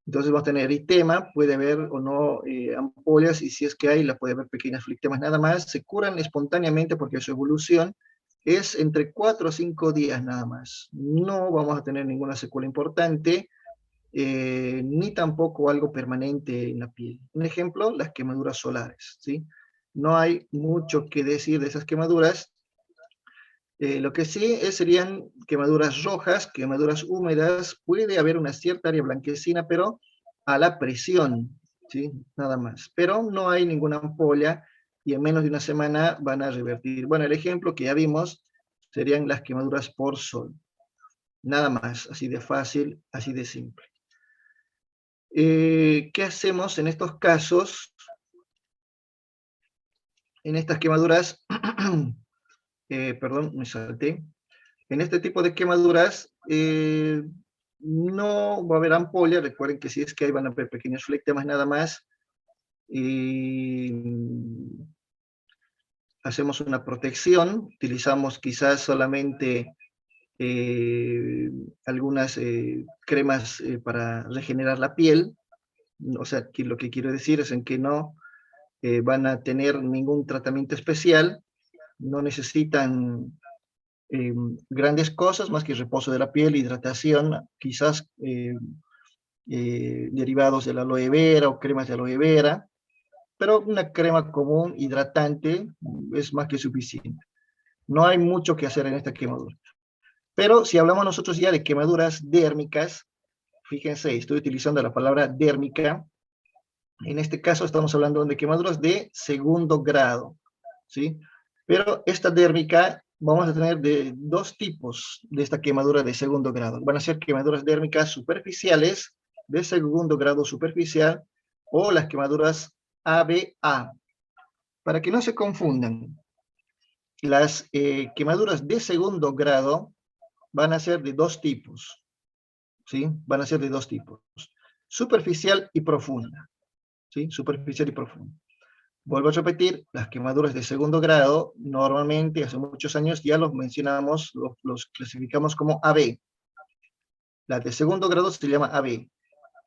Entonces vamos a tener eritema, puede haber o no ampollas, y si es que hay, la puede haber pequeñas flectemas nada más. Se curan espontáneamente porque su evolución es entre 4 a 5 días nada más. No vamos a tener ninguna secuela importante, ni tampoco algo permanente en la piel. Un ejemplo, las quemaduras solares, ¿sí? No hay mucho que decir de esas quemaduras. Lo que sí serían quemaduras rojas, quemaduras húmedas, puede haber una cierta área blanquecina, pero a la presión, ¿sí? Nada más. Pero no hay ninguna ampolla y en menos de una semana van a revertir. Bueno, el ejemplo que ya vimos serían las quemaduras por sol. Nada más, así de fácil, así de simple. ¿Qué hacemos en estos casos? En estas quemaduras... perdón, me salté. En este tipo de quemaduras no va a haber ampolla. Recuerden que si es que hay van a haber pequeños flectemas nada más. Hacemos una protección, utilizamos quizás solamente algunas cremas para regenerar la piel. O sea, que lo que quiero decir es en que no van a tener ningún tratamiento especial. No necesitan grandes cosas más que reposo de la piel, hidratación, quizás derivados de la aloe vera o cremas de aloe vera, pero una crema común, hidratante, es más que suficiente. No hay mucho que hacer en esta quemadura. Pero si hablamos nosotros ya de quemaduras dérmicas, fíjense, estoy utilizando la palabra dérmica, En este caso estamos hablando de quemaduras de segundo grado, ¿sí? Pero esta dérmica, vamos a tener de dos tipos de esta quemadura de segundo grado. Van a ser quemaduras dérmicas superficiales, de segundo grado superficial, o las quemaduras ABA. Para que no se confundan, las quemaduras de segundo grado van a ser de dos tipos, ¿sí? Van a ser de dos tipos, superficial y profunda, ¿sí? Superficial y profunda. Vuelvo a repetir, las quemaduras de segundo grado, normalmente hace muchos años ya los mencionamos, los clasificamos como AB. La de segundo grado se llama AB.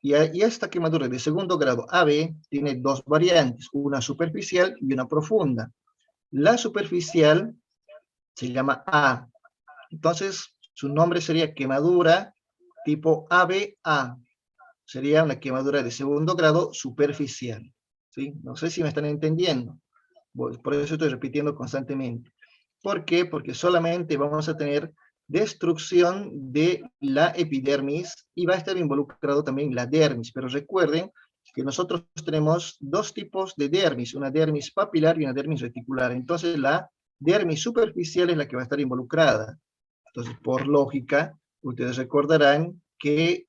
Y esta quemadura de segundo grado AB tiene dos variantes, una superficial y una profunda. La superficial se llama A. Entonces, su nombre sería quemadura tipo ABA. Sería una quemadura de segundo grado superficial, ¿sí? No sé si me están entendiendo. Por eso estoy repitiendo constantemente. ¿Por qué? Porque solamente vamos a tener destrucción de la epidermis y va a estar involucrado también la dermis. Pero recuerden que nosotros tenemos dos tipos de dermis, una dermis papilar y una dermis reticular. Entonces la dermis superficial es la que va a estar involucrada. Entonces, por lógica, ustedes recordarán que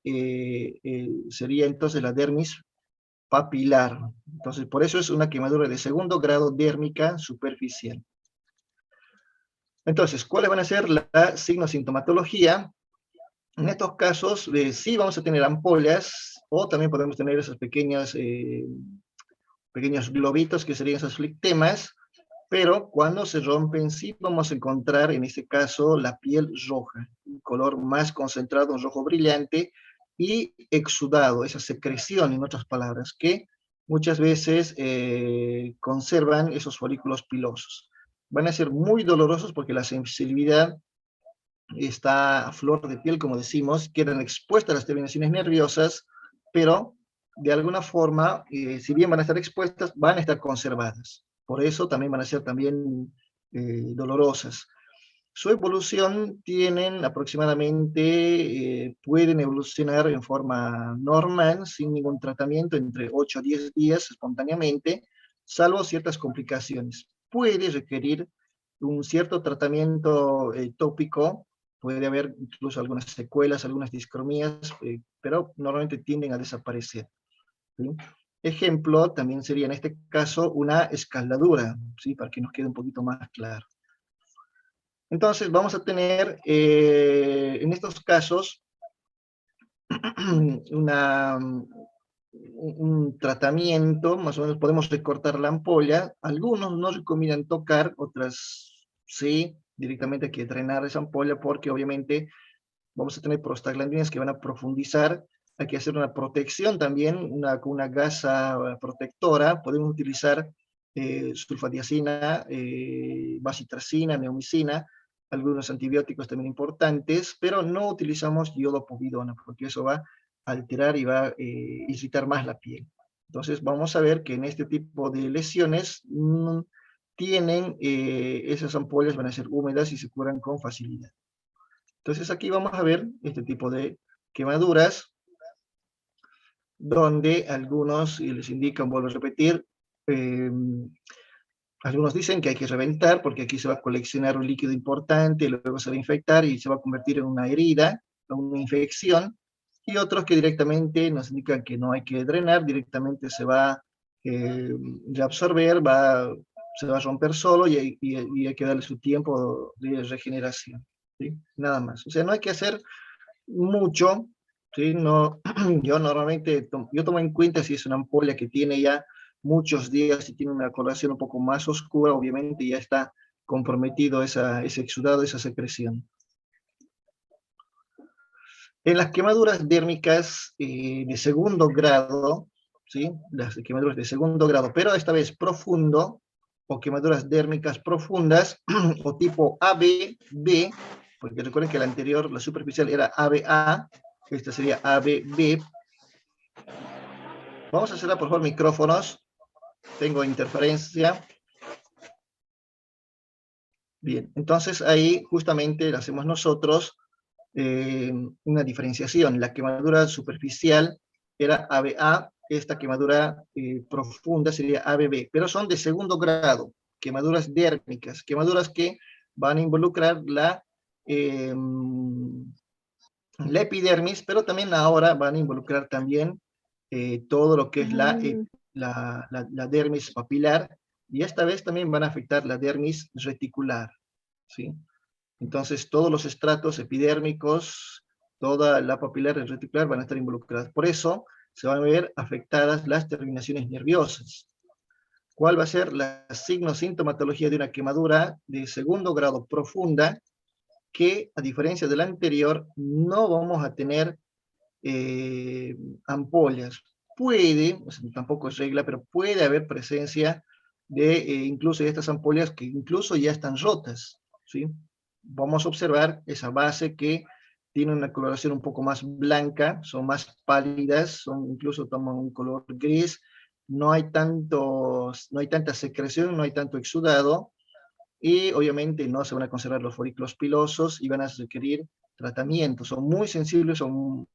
sería entonces la dermis papilar. Entonces, por eso es una quemadura de segundo grado dérmica superficial. Entonces, ¿cuáles van a ser la signosintomatología? En estos casos, sí vamos a tener ampollas, o también podemos tener esos pequeños globitos que serían esos flictemas, pero cuando se rompen sí vamos a encontrar en este caso la piel roja, un color más concentrado, un rojo brillante y exudado, esa secreción en otras palabras, que muchas veces conservan esos folículos pilosos. Van a ser muy dolorosos porque la sensibilidad está a flor de piel, como decimos, quedan expuestas las terminaciones nerviosas, pero de alguna forma, si bien van a estar expuestas, van a estar conservadas. Por eso también van a ser también dolorosas. Su evolución tienen aproximadamente, pueden evolucionar en forma normal, sin ningún tratamiento, entre 8 a 10 días espontáneamente, salvo ciertas complicaciones. Puede requerir un cierto tratamiento tópico, puede haber incluso algunas secuelas, algunas discromías, pero normalmente tienden a desaparecer, ¿sí? Ejemplo, también sería en este caso una escaldadura, ¿sí? Para que nos quede un poquito más claro. Entonces vamos a tener en estos casos un tratamiento, más o menos podemos recortar la ampolla, algunos no recomiendan tocar, otras sí, directamente hay que drenar esa ampolla porque obviamente vamos a tener prostaglandinas que van a profundizar, hay que hacer una protección también, con una gasa protectora, podemos utilizar sulfadiazina, bacitracina, neomicina, algunos antibióticos también importantes, pero no utilizamos yodopovidona, porque eso va a alterar y va a irritar más la piel. Entonces vamos a ver que en este tipo de lesiones tienen, esas ampollas van a ser húmedas y se curan con facilidad. Entonces aquí vamos a ver este tipo de quemaduras, donde algunos, y les indican, vuelvo a repetir, algunos dicen que hay que reventar porque aquí se va a coleccionar un líquido importante, luego se va a infectar y se va a convertir en una herida, una infección, y otros que directamente nos indican que no hay que drenar, directamente se va a reabsorber, se va a romper solo y hay que darle su tiempo de regeneración, ¿sí? Nada más. O sea, no hay que hacer mucho, ¿sí? No, yo normalmente tomo en cuenta si es una ampolla que tiene ya muchos días y tiene una coloración un poco más oscura, obviamente ya está comprometido ese exudado, esa secreción. En las quemaduras dérmicas de segundo grado, ¿sí? Las quemaduras de segundo grado, pero esta vez profundo, o quemaduras dérmicas profundas, o tipo ABB, porque recuerden que la anterior, la superficial, era ABA, esta sería ABB. Vamos a hacerla, por favor, micrófonos. Tengo interferencia. Bien, entonces ahí justamente la hacemos nosotros una diferenciación. La quemadura superficial era ABA, esta quemadura profunda sería ABB, pero son de segundo grado, quemaduras dérmicas, quemaduras que van a involucrar la epidermis, pero también ahora van a involucrar también todo lo que es la dermis papilar, y esta vez también van a afectar la dermis reticular, ¿sí? Entonces todos los estratos epidérmicos, toda la papilar y reticular van a estar involucradas. Por eso se van a ver afectadas las terminaciones nerviosas. ¿Cuál va a ser la signo-sintomatología de una quemadura de segundo grado profunda? Que a diferencia de la anterior, no vamos a tener ampollas. Puede, o sea, tampoco es regla, pero puede haber presencia de incluso de estas ampollas que incluso ya están rotas, ¿sí? Vamos a observar esa base que tiene una coloración un poco más blanca, son más pálidas, incluso toman un color gris, no hay tanta secreción, no hay tanto exudado, y obviamente no se van a conservar los folículos pilosos y van a requerir tratamiento. Son muy sensibles, son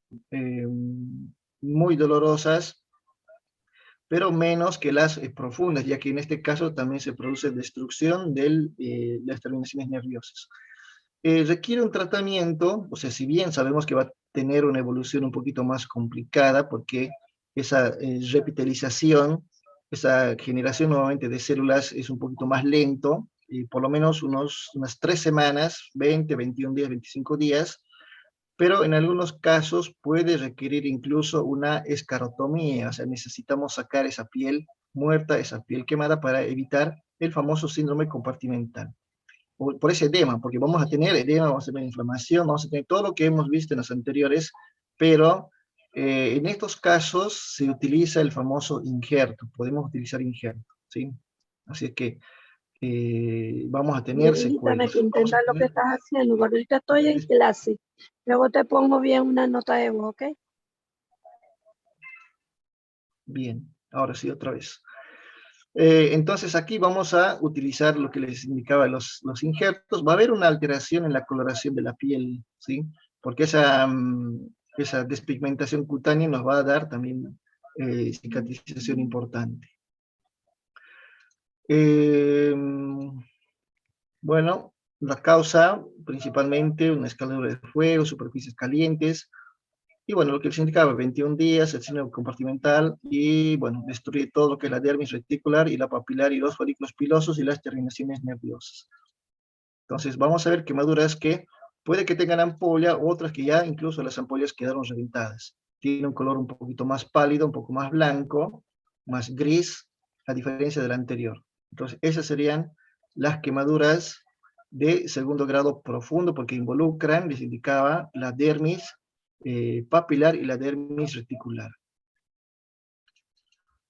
muy dolorosas, pero menos que las profundas, ya que en este caso también se produce destrucción de las terminaciones nerviosas. Requiere un tratamiento, o sea, si bien sabemos que va a tener una evolución un poquito más complicada, porque esa repitelización, esa generación nuevamente de células es un poquito más lento, y por lo menos unas 3 semanas, 20, 21 días, 25 días, pero en algunos casos puede requerir incluso una escarotomía, o sea, necesitamos sacar esa piel muerta, esa piel quemada, para evitar el famoso síndrome compartimental. Por ese edema, porque vamos a tener edema, vamos a tener inflamación, vamos a tener todo lo que hemos visto en los anteriores, pero en estos casos se utiliza el famoso injerto, podemos utilizar injerto, ¿sí? Así es que vamos a tener Permítame secuelas. que entienda lo que estás haciendo, porque ahorita estoy en clase. Luego te pongo bien una nota de voz, ¿ok? Bien, ahora sí, otra vez. Entonces aquí vamos a utilizar lo que les indicaba, los injertos. Va a haber una alteración en la coloración de la piel, ¿sí? Porque esa despigmentación cutánea nos va a dar también cicatrización importante. Bueno, la causa principalmente una escalera de fuego, superficies calientes, y bueno, lo que les indicaba, 21 días, el síndrome compartimental, y bueno, destruye todo lo que es la dermis reticular y la papilar y los folículos pilosos y las terminaciones nerviosas. Entonces vamos a ver quemaduras que puede que tengan ampolla, otras que ya incluso las ampollas quedaron reventadas. Tiene un color un poquito más pálido, un poco más blanco, más gris, a diferencia del anterior. Entonces esas serían las quemaduras de segundo grado profundo, porque involucran, les indicaba, la dermis papilar y la dermis reticular.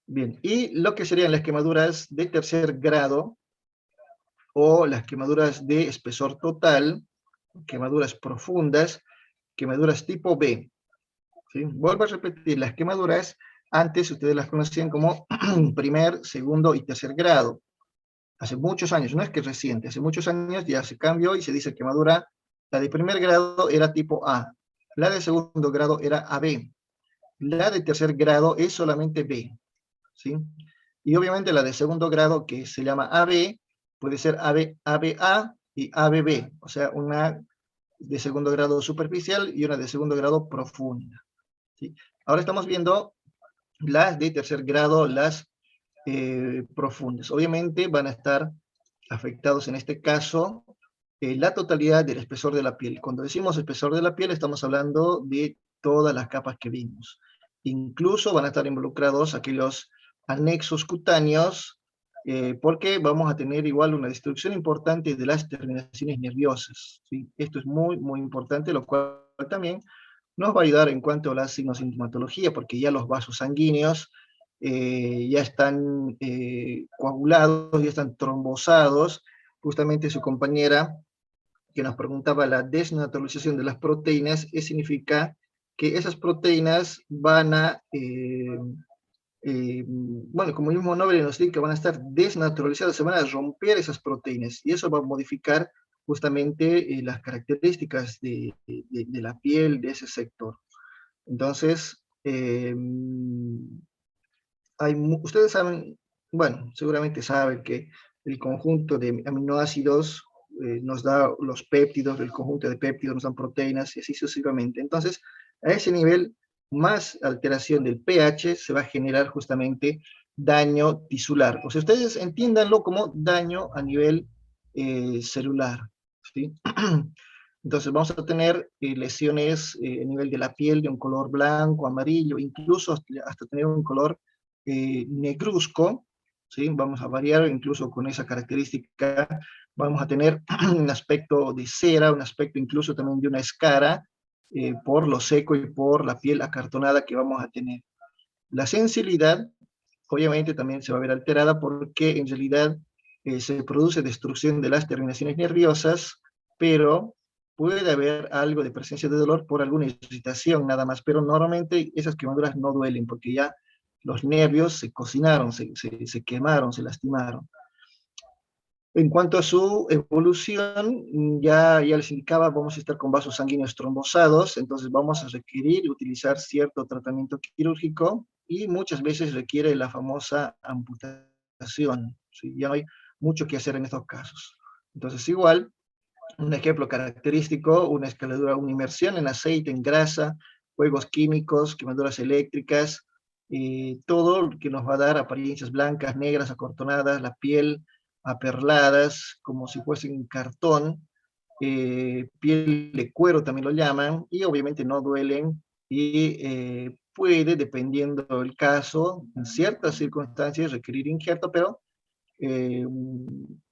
Bien, y lo que serían las quemaduras de tercer grado, o las quemaduras de espesor total, quemaduras profundas, quemaduras tipo B. ¿Sí? Vuelvo a repetir, las quemaduras, antes ustedes las conocían como primer, segundo y tercer grado. Hace muchos años, no es que reciente, hace muchos años ya se cambió y se dice quemadura, la de primer grado era tipo A, la de segundo grado era AB, la de tercer grado es solamente B, ¿sí? Y obviamente la de segundo grado, que se llama AB, puede ser ABA y ABB, o sea, una de segundo grado superficial y una de segundo grado profunda, ¿sí? Ahora estamos viendo las de tercer grado, las profundas. Obviamente van a estar afectados en este caso la totalidad del espesor de la piel. Cuando decimos espesor de la piel estamos hablando de todas las capas que vimos. Incluso van a estar involucrados aquellos anexos cutáneos, porque vamos a tener igual una destrucción importante de las terminaciones nerviosas, ¿sí? Esto es muy, muy importante, lo cual también nos va a ayudar en cuanto a la sintomatología, porque ya los vasos sanguíneos ya están coagulados, ya están trombosados. Justamente su compañera que nos preguntaba la desnaturalización de las proteínas, significa que esas proteínas van a, bueno, como el mismo nombre nos dice, que van a estar desnaturalizadas, se van a romper esas proteínas, y eso va a modificar justamente las características de la piel de ese sector. Entonces, ustedes saben, bueno, seguramente saben que el conjunto de aminoácidos nos da los péptidos, el conjunto de péptidos nos dan proteínas y así sucesivamente. Entonces, a ese nivel, más alteración del pH se va a generar justamente daño tisular. O sea, ustedes entiéndanlo como daño a nivel celular, ¿sí? Entonces vamos a tener lesiones a nivel de la piel de un color blanco, amarillo, incluso hasta tener un color negruzco, ¿sí? Vamos a variar incluso con esa característica. Vamos a tener un aspecto de cera, un aspecto incluso también de una escara, por lo seco y por la piel acartonada que vamos a tener. La sensibilidad, obviamente, también se va a ver alterada porque en realidad se produce destrucción de las terminaciones nerviosas, pero puede haber algo de presencia de dolor por alguna irritación nada más, pero normalmente esas quemaduras no duelen porque ya los nervios se cocinaron, se quemaron, se lastimaron. En cuanto a su evolución, ya les indicaba, vamos a estar con vasos sanguíneos trombosados, entonces vamos a requerir utilizar cierto tratamiento quirúrgico y muchas veces requiere la famosa amputación, ¿sí? Ya no hay mucho que hacer en estos casos. Entonces igual, un ejemplo característico, una escaladura, una inmersión en aceite, en grasa, juegos químicos, quemaduras eléctricas, todo lo que nos va a dar apariencias blancas, negras, acortonadas, la piel aperladas, como si fuesen cartón, piel de cuero también lo llaman, y obviamente no duelen, y puede, dependiendo del caso, en ciertas circunstancias requerir injerto, pero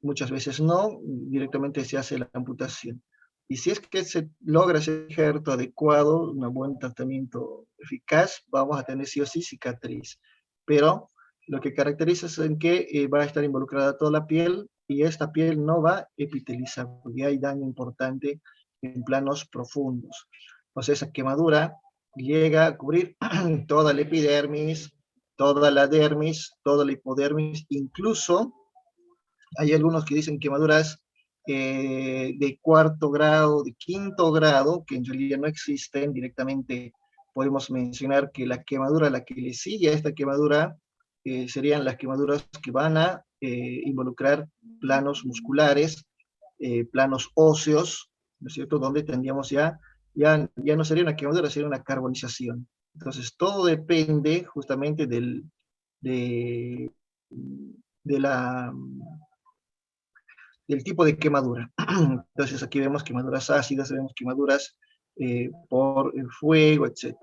muchas veces no, directamente se hace la amputación. Y si es que se logra ese injerto adecuado, un buen tratamiento eficaz, vamos a tener sí o sí cicatriz. Pero lo que caracteriza es en que va a estar involucrada toda la piel y esta piel no va a epitelizar, porque hay daño importante en planos profundos. O sea, esa quemadura llega a cubrir toda la epidermis, toda la dermis, toda la hipodermis, incluso hay algunos que dicen quemaduras de 4º grado, de 5º grado, que en realidad no existen directamente. Podemos mencionar que la quemadura a la que le sigue a esta quemadura serían las quemaduras que van a involucrar planos musculares, planos óseos, ¿no es cierto?, donde tendríamos ya no sería una quemadura, sería una carbonización. Entonces, todo depende justamente del tipo de quemadura. Entonces aquí vemos quemaduras ácidas, vemos quemaduras por el fuego, etc.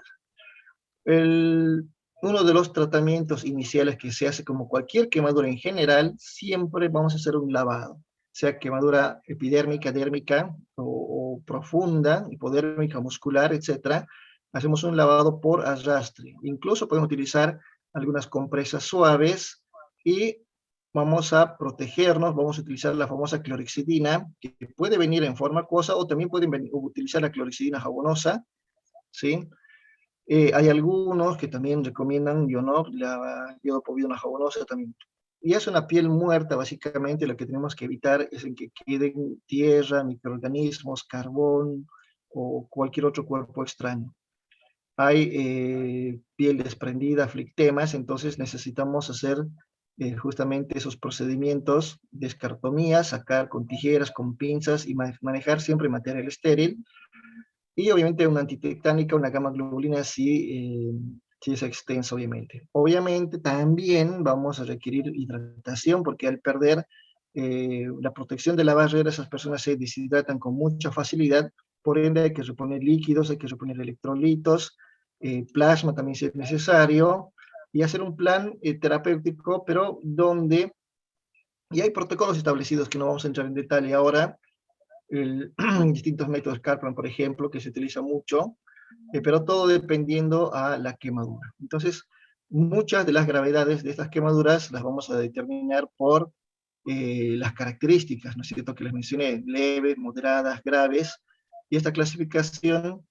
Uno de los tratamientos iniciales que se hace como cualquier quemadura en general, siempre vamos a hacer un lavado, sea quemadura epidérmica, dérmica o profunda, hipodérmica, muscular, etc. Hacemos un lavado por arrastre. Incluso podemos utilizar algunas compresas suaves y vamos a protegernos, vamos a utilizar la famosa clorexidina, que puede venir en forma acuosa o también pueden utilizar la clorexidina jabonosa, ¿sí? Hay algunos que también recomiendan, yo no, la iodopovidona jabonosa también. Y es una piel muerta, básicamente, lo que tenemos que evitar es en que queden tierra, microorganismos, carbón o cualquier otro cuerpo extraño. Hay piel desprendida, flictemas, entonces necesitamos hacer justamente esos procedimientos de escartomía, sacar con tijeras, con pinzas y manejar siempre material estéril. Y obviamente una antitectánica, una gamma globulina sí es extensa, obviamente. Obviamente también vamos a requerir hidratación porque al perder la protección de la barrera, esas personas se deshidratan con mucha facilidad, por ende hay que reponer líquidos, hay que reponer electrolitos, plasma también si es necesario, y hacer un plan terapéutico, pero donde, y hay protocolos establecidos que no vamos a entrar en detalle ahora, distintos métodos Kaplan, por ejemplo, que se utiliza mucho, pero todo dependiendo a la quemadura. Entonces, muchas de las gravedades de estas quemaduras las vamos a determinar por las características, ¿no es cierto?, que les mencioné, leves, moderadas, graves, y esta clasificación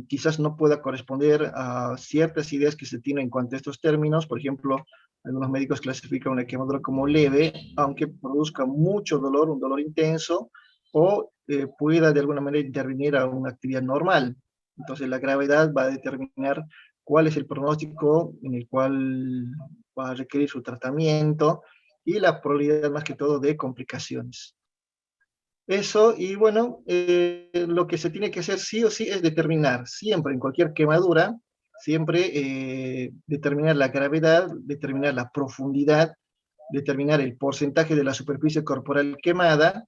quizás no pueda corresponder a ciertas ideas que se tienen en cuanto a estos términos. Por ejemplo, algunos médicos clasifican una quemadura como leve, aunque produzca mucho dolor, un dolor intenso, o pueda de alguna manera intervenir a una actividad normal. Entonces la gravedad va a determinar cuál es el pronóstico en el cual va a requerir su tratamiento y la probabilidad más que todo de complicaciones. Eso, y bueno, lo que se tiene que hacer sí o sí es determinar siempre en cualquier quemadura, siempre determinar la gravedad, determinar la profundidad, determinar el porcentaje de la superficie corporal quemada,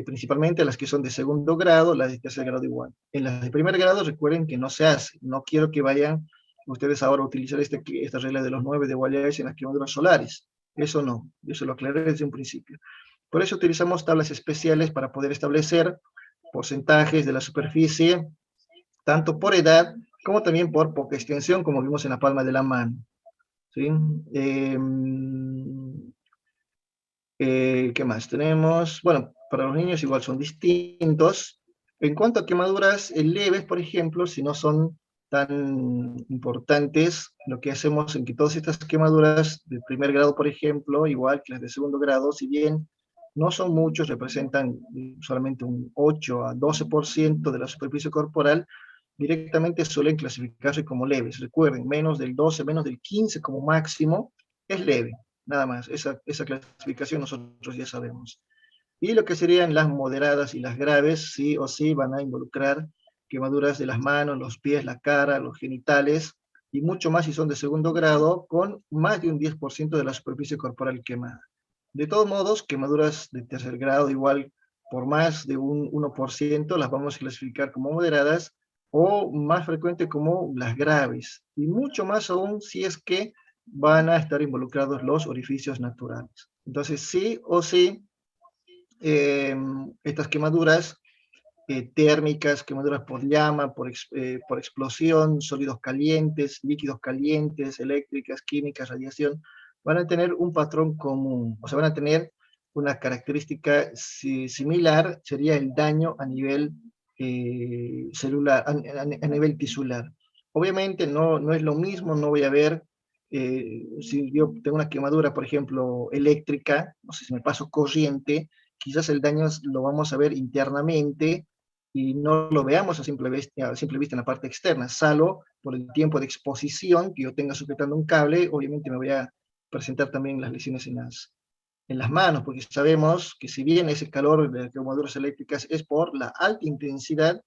principalmente las que son de segundo grado, las de tercer grado igual. En las de primer grado recuerden que no se hace, no quiero que vayan ustedes ahora a utilizar esta regla de los 9 de Wallace en las quemaduras solares, eso no, eso lo aclaré desde un principio. Por eso utilizamos tablas especiales para poder establecer porcentajes de la superficie, tanto por edad como también por poca extensión, como vimos en la palma de la mano. ¿Sí? ¿Qué más tenemos? Bueno, para los niños igual son distintos. En cuanto a quemaduras leves, por ejemplo, si no son tan importantes, lo que hacemos en que todas estas quemaduras de primer grado, por ejemplo, igual que las de segundo grado, si bien no son muchos, representan solamente un 8 a 12% de la superficie corporal, directamente suelen clasificarse como leves. Recuerden, menos del 12, menos del 15 como máximo, es leve, nada más. Esa clasificación nosotros ya sabemos. Y lo que serían las moderadas y las graves, sí o sí van a involucrar quemaduras de las manos, los pies, la cara, los genitales, y mucho más si son de segundo grado, con más de un 10% de la superficie corporal quemada. De todos modos, quemaduras de tercer grado, igual por más de un 1%, las vamos a clasificar como moderadas, o más frecuente como las graves, y mucho más aún si es que van a estar involucrados los orificios naturales. Entonces, sí o sí, estas quemaduras térmicas, quemaduras por llama, por explosión, sólidos calientes, líquidos calientes, eléctricas, químicas, radiación, van a tener un patrón común, o sea, van a tener una característica similar, sería el daño a nivel celular, a nivel tisular. Obviamente no es lo mismo, no voy a ver, si yo tengo una quemadura, por ejemplo, eléctrica, no sé si me paso corriente, quizás el daño lo vamos a ver internamente y no lo veamos a simple vista en la parte externa, salvo por el tiempo de exposición que yo tenga sujetando un cable, obviamente me voy a presentar también las lesiones en las manos, porque sabemos que si bien ese calor de las quemaduras eléctricas es por la alta intensidad,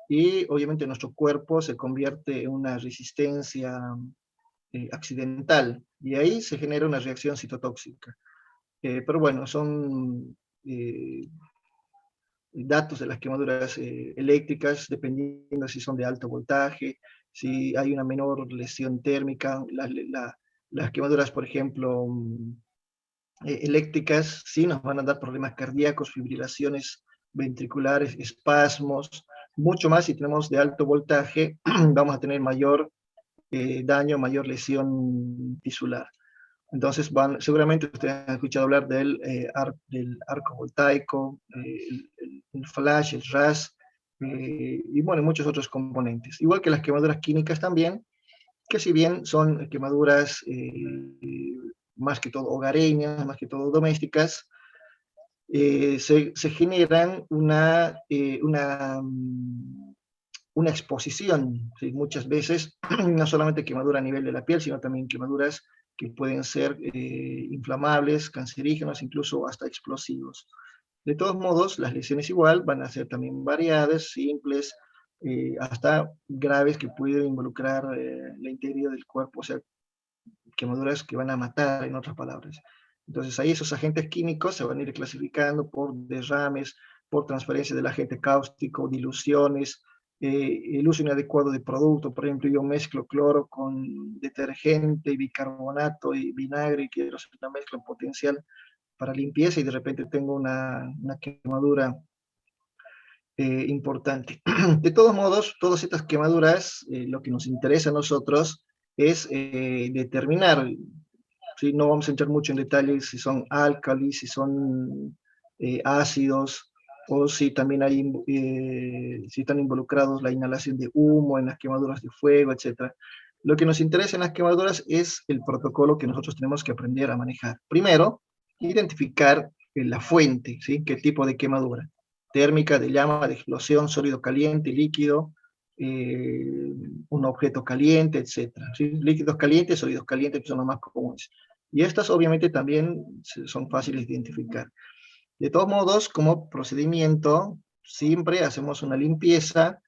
y obviamente nuestro cuerpo se convierte en una resistencia accidental, y ahí se genera una reacción citotóxica. Pero bueno, son datos de las quemaduras eléctricas, dependiendo si son de alto voltaje, si hay una menor lesión térmica. Las quemaduras, por ejemplo, eléctricas, sí nos van a dar problemas cardíacos, fibrilaciones ventriculares, espasmos, mucho más si tenemos de alto voltaje, vamos a tener mayor daño, mayor lesión tisular. Entonces, seguramente ustedes han escuchado hablar del arco voltaico, el flash, el RAS, y bueno, muchos otros componentes. Igual que las quemaduras químicas también, que si bien son quemaduras más que todo hogareñas, más que todo domésticas, se generan una exposición, ¿sí? Muchas veces, no solamente quemadura a nivel de la piel, sino también quemaduras que pueden ser inflamables, cancerígenos, incluso hasta explosivos. De todos modos, las lesiones igual van a ser también variadas, simples, hasta graves que pueden involucrar la integridad del cuerpo, o sea, quemaduras que van a matar, en otras palabras. Entonces ahí esos agentes químicos se van a ir clasificando por derrames, por transferencia del agente cáustico, diluciones, el uso inadecuado de producto. Por ejemplo, yo mezclo cloro con detergente, bicarbonato y vinagre, y quiero hacer una mezcla potencial para limpieza, y de repente tengo una quemadura importante. De todos modos, todas estas quemaduras, lo que nos interesa a nosotros es determinar, ¿sí? No vamos a entrar mucho en detalles si son álcalis, si son ácidos, o si también hay, si están involucrados la inhalación de humo en las quemaduras de fuego, etc. Lo que nos interesa en las quemaduras es el protocolo que nosotros tenemos que aprender a manejar. Primero, identificar la fuente, ¿sí? ¿Qué tipo de quemadura? Térmica, de llama, de explosión, sólido caliente, líquido, un objeto caliente, etc. ¿Sí? Líquidos calientes, sólidos calientes, que son los más comunes. Y estas obviamente también son fáciles de identificar. De todos modos, como procedimiento, siempre hacemos una limpieza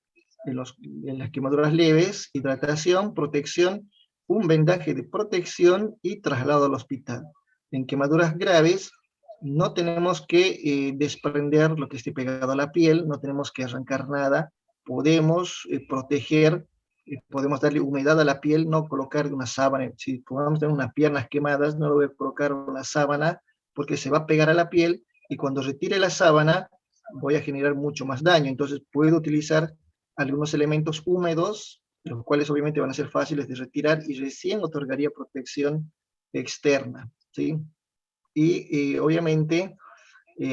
en las quemaduras leves, hidratación, protección, un vendaje de protección y traslado al hospital. En quemaduras graves, no tenemos que desprender lo que esté pegado a la piel, no tenemos que arrancar nada, podemos proteger, podemos darle humedad a la piel, no colocar una sábana. Si podemos tener unas piernas quemadas, no le voy a colocar una sábana porque se va a pegar a la piel y cuando retire la sábana voy a generar mucho más daño. Entonces puedo utilizar algunos elementos húmedos, los cuales obviamente van a ser fáciles de retirar y recién otorgaría protección externa, ¿sí? Y obviamente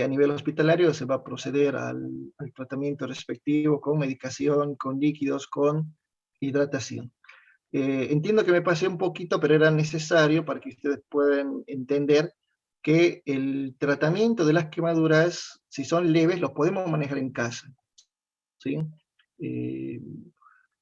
a nivel hospitalario se va a proceder al tratamiento respectivo con medicación, con líquidos, con hidratación. Entiendo que me pasé un poquito, pero era necesario para que ustedes puedan entender que el tratamiento de las quemaduras, si son leves, los podemos manejar en casa, ¿sí?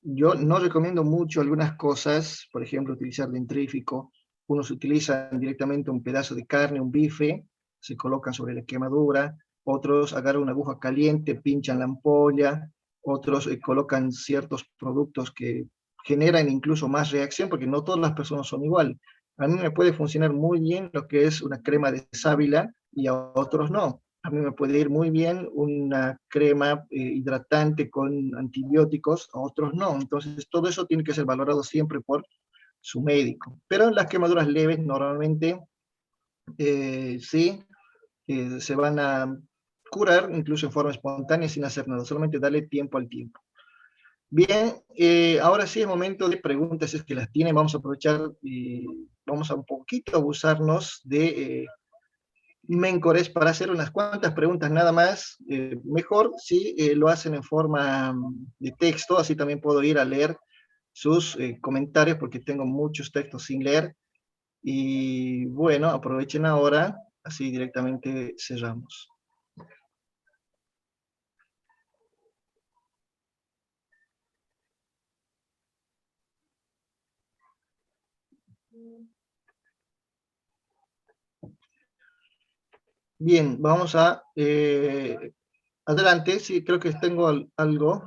Yo no recomiendo mucho algunas cosas, por ejemplo, utilizar dentrífico. Unos utilizan directamente un pedazo de carne, un bife, se colocan sobre la quemadura, otros agarran una aguja caliente, pinchan la ampolla, otros colocan ciertos productos que generan incluso más reacción, porque no todas las personas son igual. A mí me puede funcionar muy bien lo que es una crema de sábila y a otros no. A mí me puede ir muy bien una crema hidratante con antibióticos, a otros no. Entonces todo eso tiene que ser valorado siempre por su médico. Pero en las quemaduras leves normalmente sí se van a curar incluso en forma espontánea sin hacer nada, solamente darle tiempo al tiempo. Bien, ahora sí es momento de preguntas, es que las tienen, vamos a aprovechar y vamos a un poquito abusarnos de Mencores para hacer unas cuantas preguntas nada más. Mejor si lo hacen en forma de texto, así también puedo ir a leer sus comentarios porque tengo muchos textos sin leer. Y bueno, aprovechen ahora, así directamente cerramos. Bien, vamos a... adelante, sí, creo que tengo algo.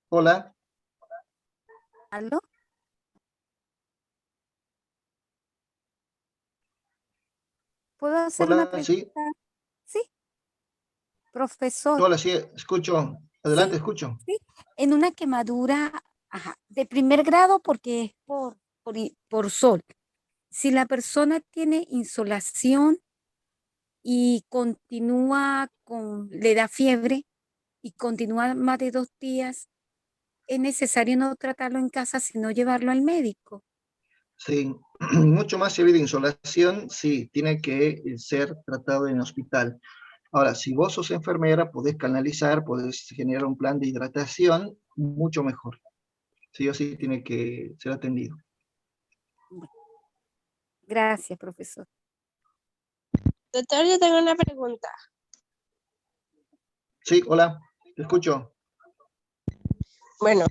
Hola. ¿Aló? ¿Puedo hacer una Hola, pregunta? sí. Sí, profesor. Hola, sí, escucho. Adelante, Sí, escucho. sí. En una quemadura, de primer grado porque es por sol. Si la persona tiene insolación y le da fiebre y continúa más de 2 días, es necesario no tratarlo en casa, sino llevarlo al médico. Sí, mucho más si ha habido insolación, sí, tiene que ser tratado en hospital. Ahora, si vos sos enfermera, podés canalizar, podés generar un plan de hidratación, mucho mejor. Sí o sí tiene que ser atendido. Gracias, profesor. Doctor, yo tengo una pregunta. Sí, hola, te escucho. Bueno,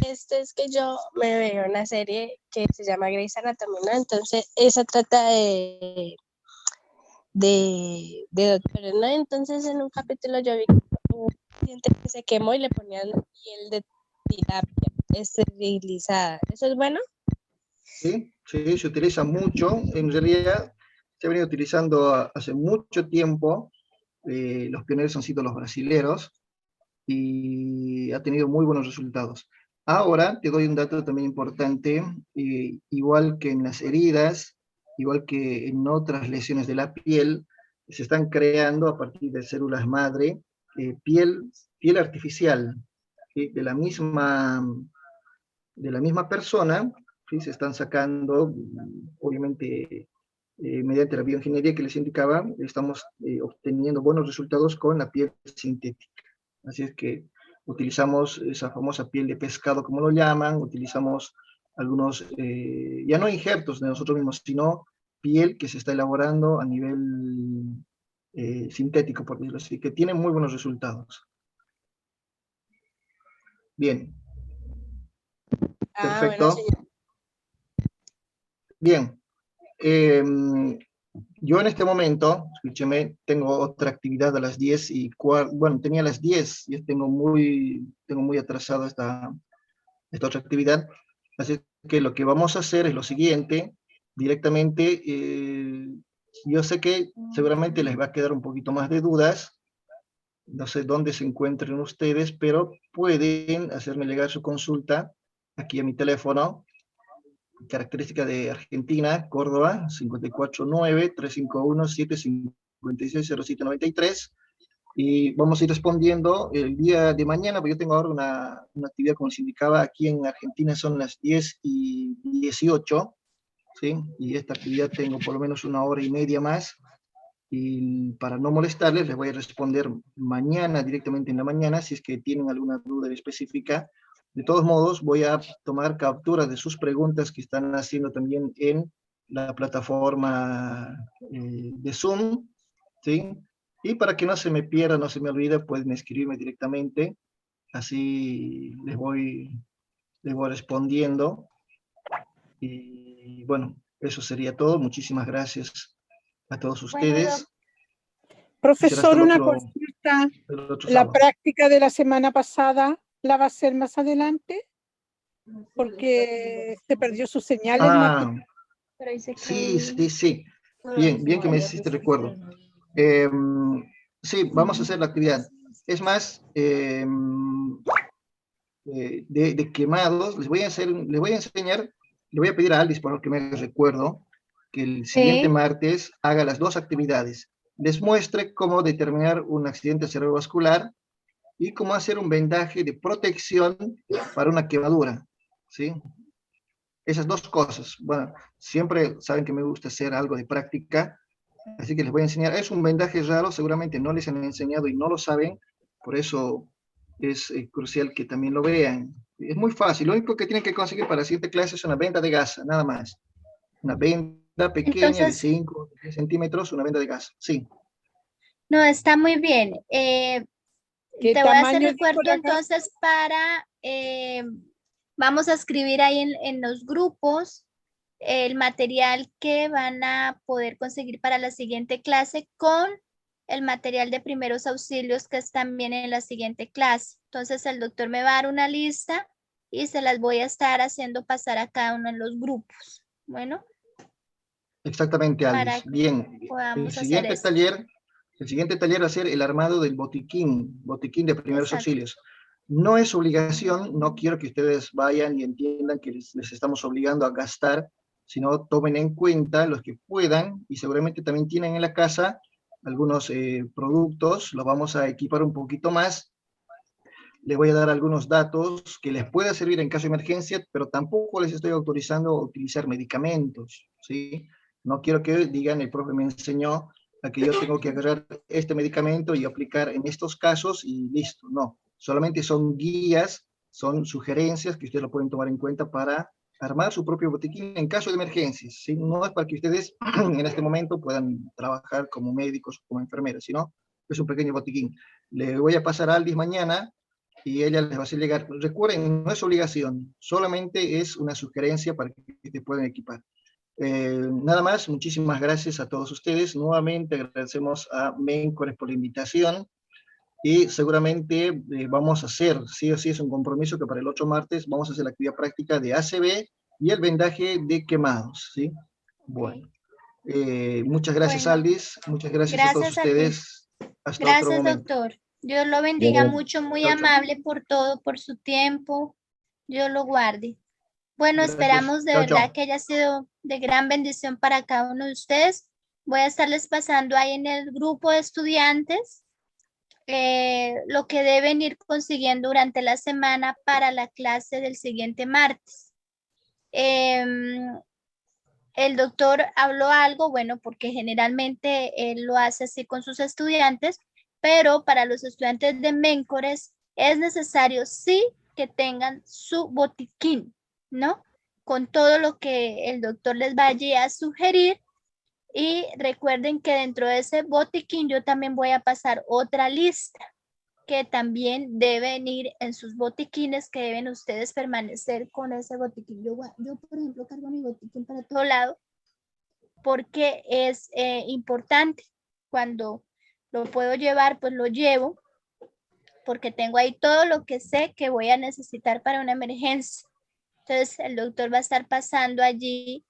esto es que yo me veo una serie que se llama Grey's Anatomy, ¿no? Entonces, esa trata de doctores, ¿no? Entonces, en un capítulo yo vi un paciente que se quemó y le ponían piel de tilapia esterilizada. ¿Eso es bueno? Sí, sí, se utiliza mucho. En realidad, se ha venido utilizando hace mucho tiempo. Los pioneros han sido los brasileros y ha tenido muy buenos resultados. Ahora te doy un dato también importante, igual que en las heridas, igual que en otras lesiones de la piel, se están creando a partir de células madre piel artificial, ¿sí? de la misma persona, ¿sí? Se están sacando, obviamente, mediante la bioingeniería que les indicaba, estamos obteniendo buenos resultados con la piel sintética. Así es que utilizamos esa famosa piel de pescado, como lo llaman, utilizamos algunos, ya no injertos de nosotros mismos, sino piel que se está elaborando a nivel sintético, por decirlo así, que tiene muy buenos resultados. Bien, Ah, perfecto. bueno, señor. Bien. Yo en este momento, escúcheme, tengo otra actividad a las 10:15, bueno, tenía a las 10, y tengo muy atrasado esta otra actividad. Así que lo que vamos a hacer es lo siguiente, directamente, yo sé que seguramente les va a quedar un poquito más de dudas, no sé dónde se encuentren ustedes, pero pueden hacerme llegar su consulta aquí a mi teléfono, característica de Argentina, Córdoba, 549-351-756-0793, y vamos a ir respondiendo el día de mañana, porque yo tengo ahora una actividad, como les indicaba, aquí en Argentina son las 10:18, ¿sí? Y esta actividad tengo por lo menos 1 hora y media más, y para no molestarles, les voy a responder mañana, directamente en la mañana, si es que tienen alguna duda específica. De todos modos, voy a tomar captura de sus preguntas que están haciendo también en la plataforma de Zoom, ¿sí? Y para que no se me pierda, no se me olvide, pueden escribirme directamente, así les voy respondiendo. Y bueno, eso sería todo. Muchísimas gracias a todos ustedes. Profesor, una consulta. ¿La sábado. práctica de la semana pasada la va a hacer más adelante? Porque se perdió su señal. Sí. Bien que me hiciste recuerdo. Sí, vamos a hacer la actividad. Es más, de quemados, les voy a enseñar, le voy a pedir a Alice, por lo que me recuerdo, que el siguiente martes haga las 2 actividades. Les muestre cómo determinar un accidente cerebrovascular y cómo hacer un vendaje de protección para una quemadura, ¿sí? Esas 2 cosas. Bueno, siempre saben que me gusta hacer algo de práctica, así que les voy a enseñar. Es un vendaje raro, seguramente no les han enseñado y no lo saben, por eso es crucial que también lo vean. Es muy fácil, lo único que tienen que conseguir para la siguiente clase es una venda de gasa, nada más. Una venda pequeña. Entonces, de 5 o 10 centímetros, una venda de gasa, sí. No, está muy bien. Te voy a hacer recuerdo entonces vamos a escribir ahí en los grupos el material que van a poder conseguir para la siguiente clase con el material de primeros auxilios que es también en la siguiente clase. Entonces el doctor me va a dar una lista y se las voy a estar haciendo pasar a cada uno en los grupos. Bueno. Exactamente, Alice. Bien. El siguiente taller va a ser el armado del botiquín de primeros auxilios. No es obligación, no quiero que ustedes vayan y entiendan que les estamos obligando a gastar, sino tomen en cuenta los que puedan, y seguramente también tienen en la casa algunos productos, los vamos a equipar un poquito más. Les voy a dar algunos datos que les pueda servir en caso de emergencia, pero tampoco les estoy autorizando a utilizar medicamentos, ¿sí? No quiero que digan, el profe me enseñó a que yo tengo que agarrar este medicamento y aplicar en estos casos y listo, no. Solamente son guías, son sugerencias que ustedes lo pueden tomar en cuenta para armar su propio botiquín en caso de emergencias, ¿sí? No es para que ustedes en este momento puedan trabajar como médicos o como enfermeros, sino es un pequeño botiquín. Le voy a pasar a Aldis mañana y ella les va a hacer llegar. Recuerden, no es obligación, solamente es una sugerencia para que te puedan equipar. Nada más, muchísimas gracias a todos ustedes. Nuevamente agradecemos a Mencores por la invitación y seguramente vamos a hacer, sí o sí es un compromiso que para el 8 martes vamos a hacer la actividad práctica de ACV y el vendaje de quemados, ¿sí? Bueno, muchas gracias, Aldis, muchas gracias a todos ustedes. Hasta otro momento. Gracias, doctor. Dios lo bendiga mucho, muy amable por todo, por su tiempo. Dios lo guarde. Bueno, Gracias. esperamos de Chao, verdad chao. que haya sido de gran bendición para cada uno de ustedes. Voy a estarles pasando ahí en el grupo de estudiantes lo que deben ir consiguiendo durante la semana para la clase del siguiente martes. El doctor habló algo, bueno, porque generalmente él lo hace así con sus estudiantes, pero para los estudiantes de Mencores es necesario sí que tengan su botiquín, ¿no? Con todo lo que el doctor les vaya a sugerir. Y recuerden que dentro de ese botiquín yo también voy a pasar otra lista. que también deben ir en sus botiquines, que deben ustedes permanecer con ese botiquín. Yo, por ejemplo, cargo mi botiquín para todo lado porque es importante. Cuando lo puedo llevar, pues lo llevo, porque tengo ahí todo lo que sé que voy a necesitar para una emergencia. Entonces, el doctor va a estar pasando allí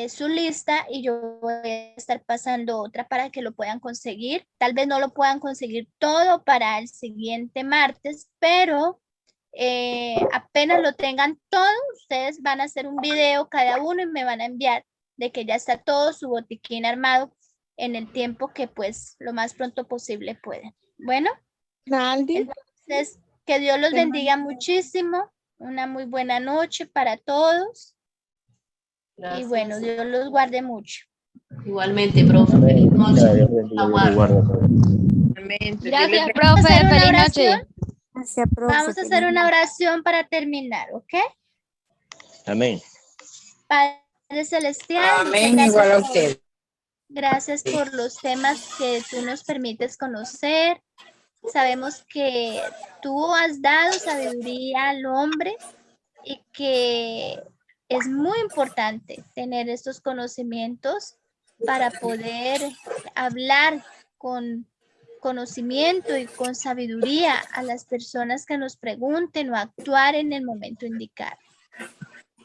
su lista y yo voy a estar pasando otra para que lo puedan conseguir. Tal vez no lo puedan conseguir todo para el siguiente martes, pero apenas lo tengan todo, ustedes van a hacer un video cada uno y me van a enviar de que ya está todo su botiquín armado en el tiempo que pues lo más pronto posible pueden. Bueno, entonces que Dios los bendiga muchísimo. Una muy buena noche para todos. Gracias. Y bueno, Dios los guarde mucho. Igualmente, profe. Feliz noche. Gracias, profe. Feliz noche. Gracias, profe. Vamos a hacer una oración para terminar, ¿ok? Amén. Padre Celestial. Amén, igual a usted. Gracias por los temas que tú nos permites conocer. Sabemos que tú has dado sabiduría al hombre y que es muy importante tener estos conocimientos para poder hablar con conocimiento y con sabiduría a las personas que nos pregunten o actuar en el momento indicado.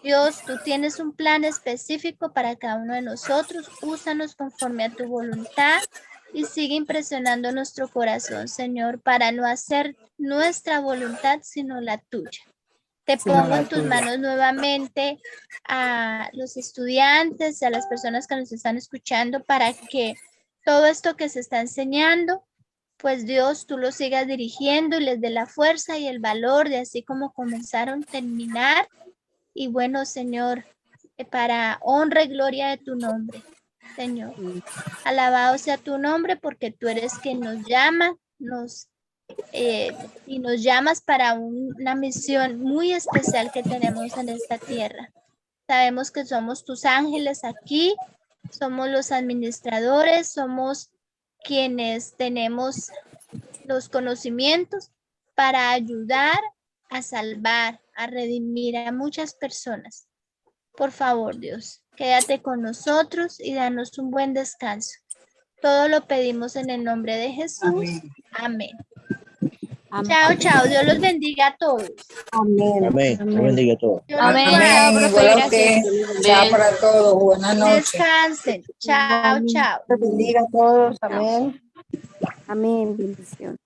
Dios, tú tienes un plan específico para cada uno de nosotros. Úsanos conforme a tu voluntad y sigue impresionando nuestro corazón, Señor, para no hacer nuestra voluntad, sino la tuya. Te pongo en tus manos nuevamente a los estudiantes, a las personas que nos están escuchando, para que todo esto que se está enseñando, pues Dios, tú lo sigas dirigiendo y les dé la fuerza y el valor de así como comenzaron, terminar. Y bueno, Señor, para honra y gloria de tu nombre, Señor. Alabado sea tu nombre porque tú eres quien nos llama, y nos llamas para una misión muy especial que tenemos en esta tierra. Sabemos que somos tus ángeles aquí, somos los administradores, somos quienes tenemos los conocimientos para ayudar a salvar, a redimir a muchas personas. Por favor, Dios, quédate con nosotros y danos un buen descanso. Todo lo pedimos en el nombre de Jesús. Amén. Amén. Chao, chao. Dios los bendiga a todos. Amén. Amén. Dios bendiga a todos. Amén. Igual a usted. Chao para todos. Buenas noches. Descansen. Chao, chao. Dios bendiga a todos. Amén. Amén. Bendición.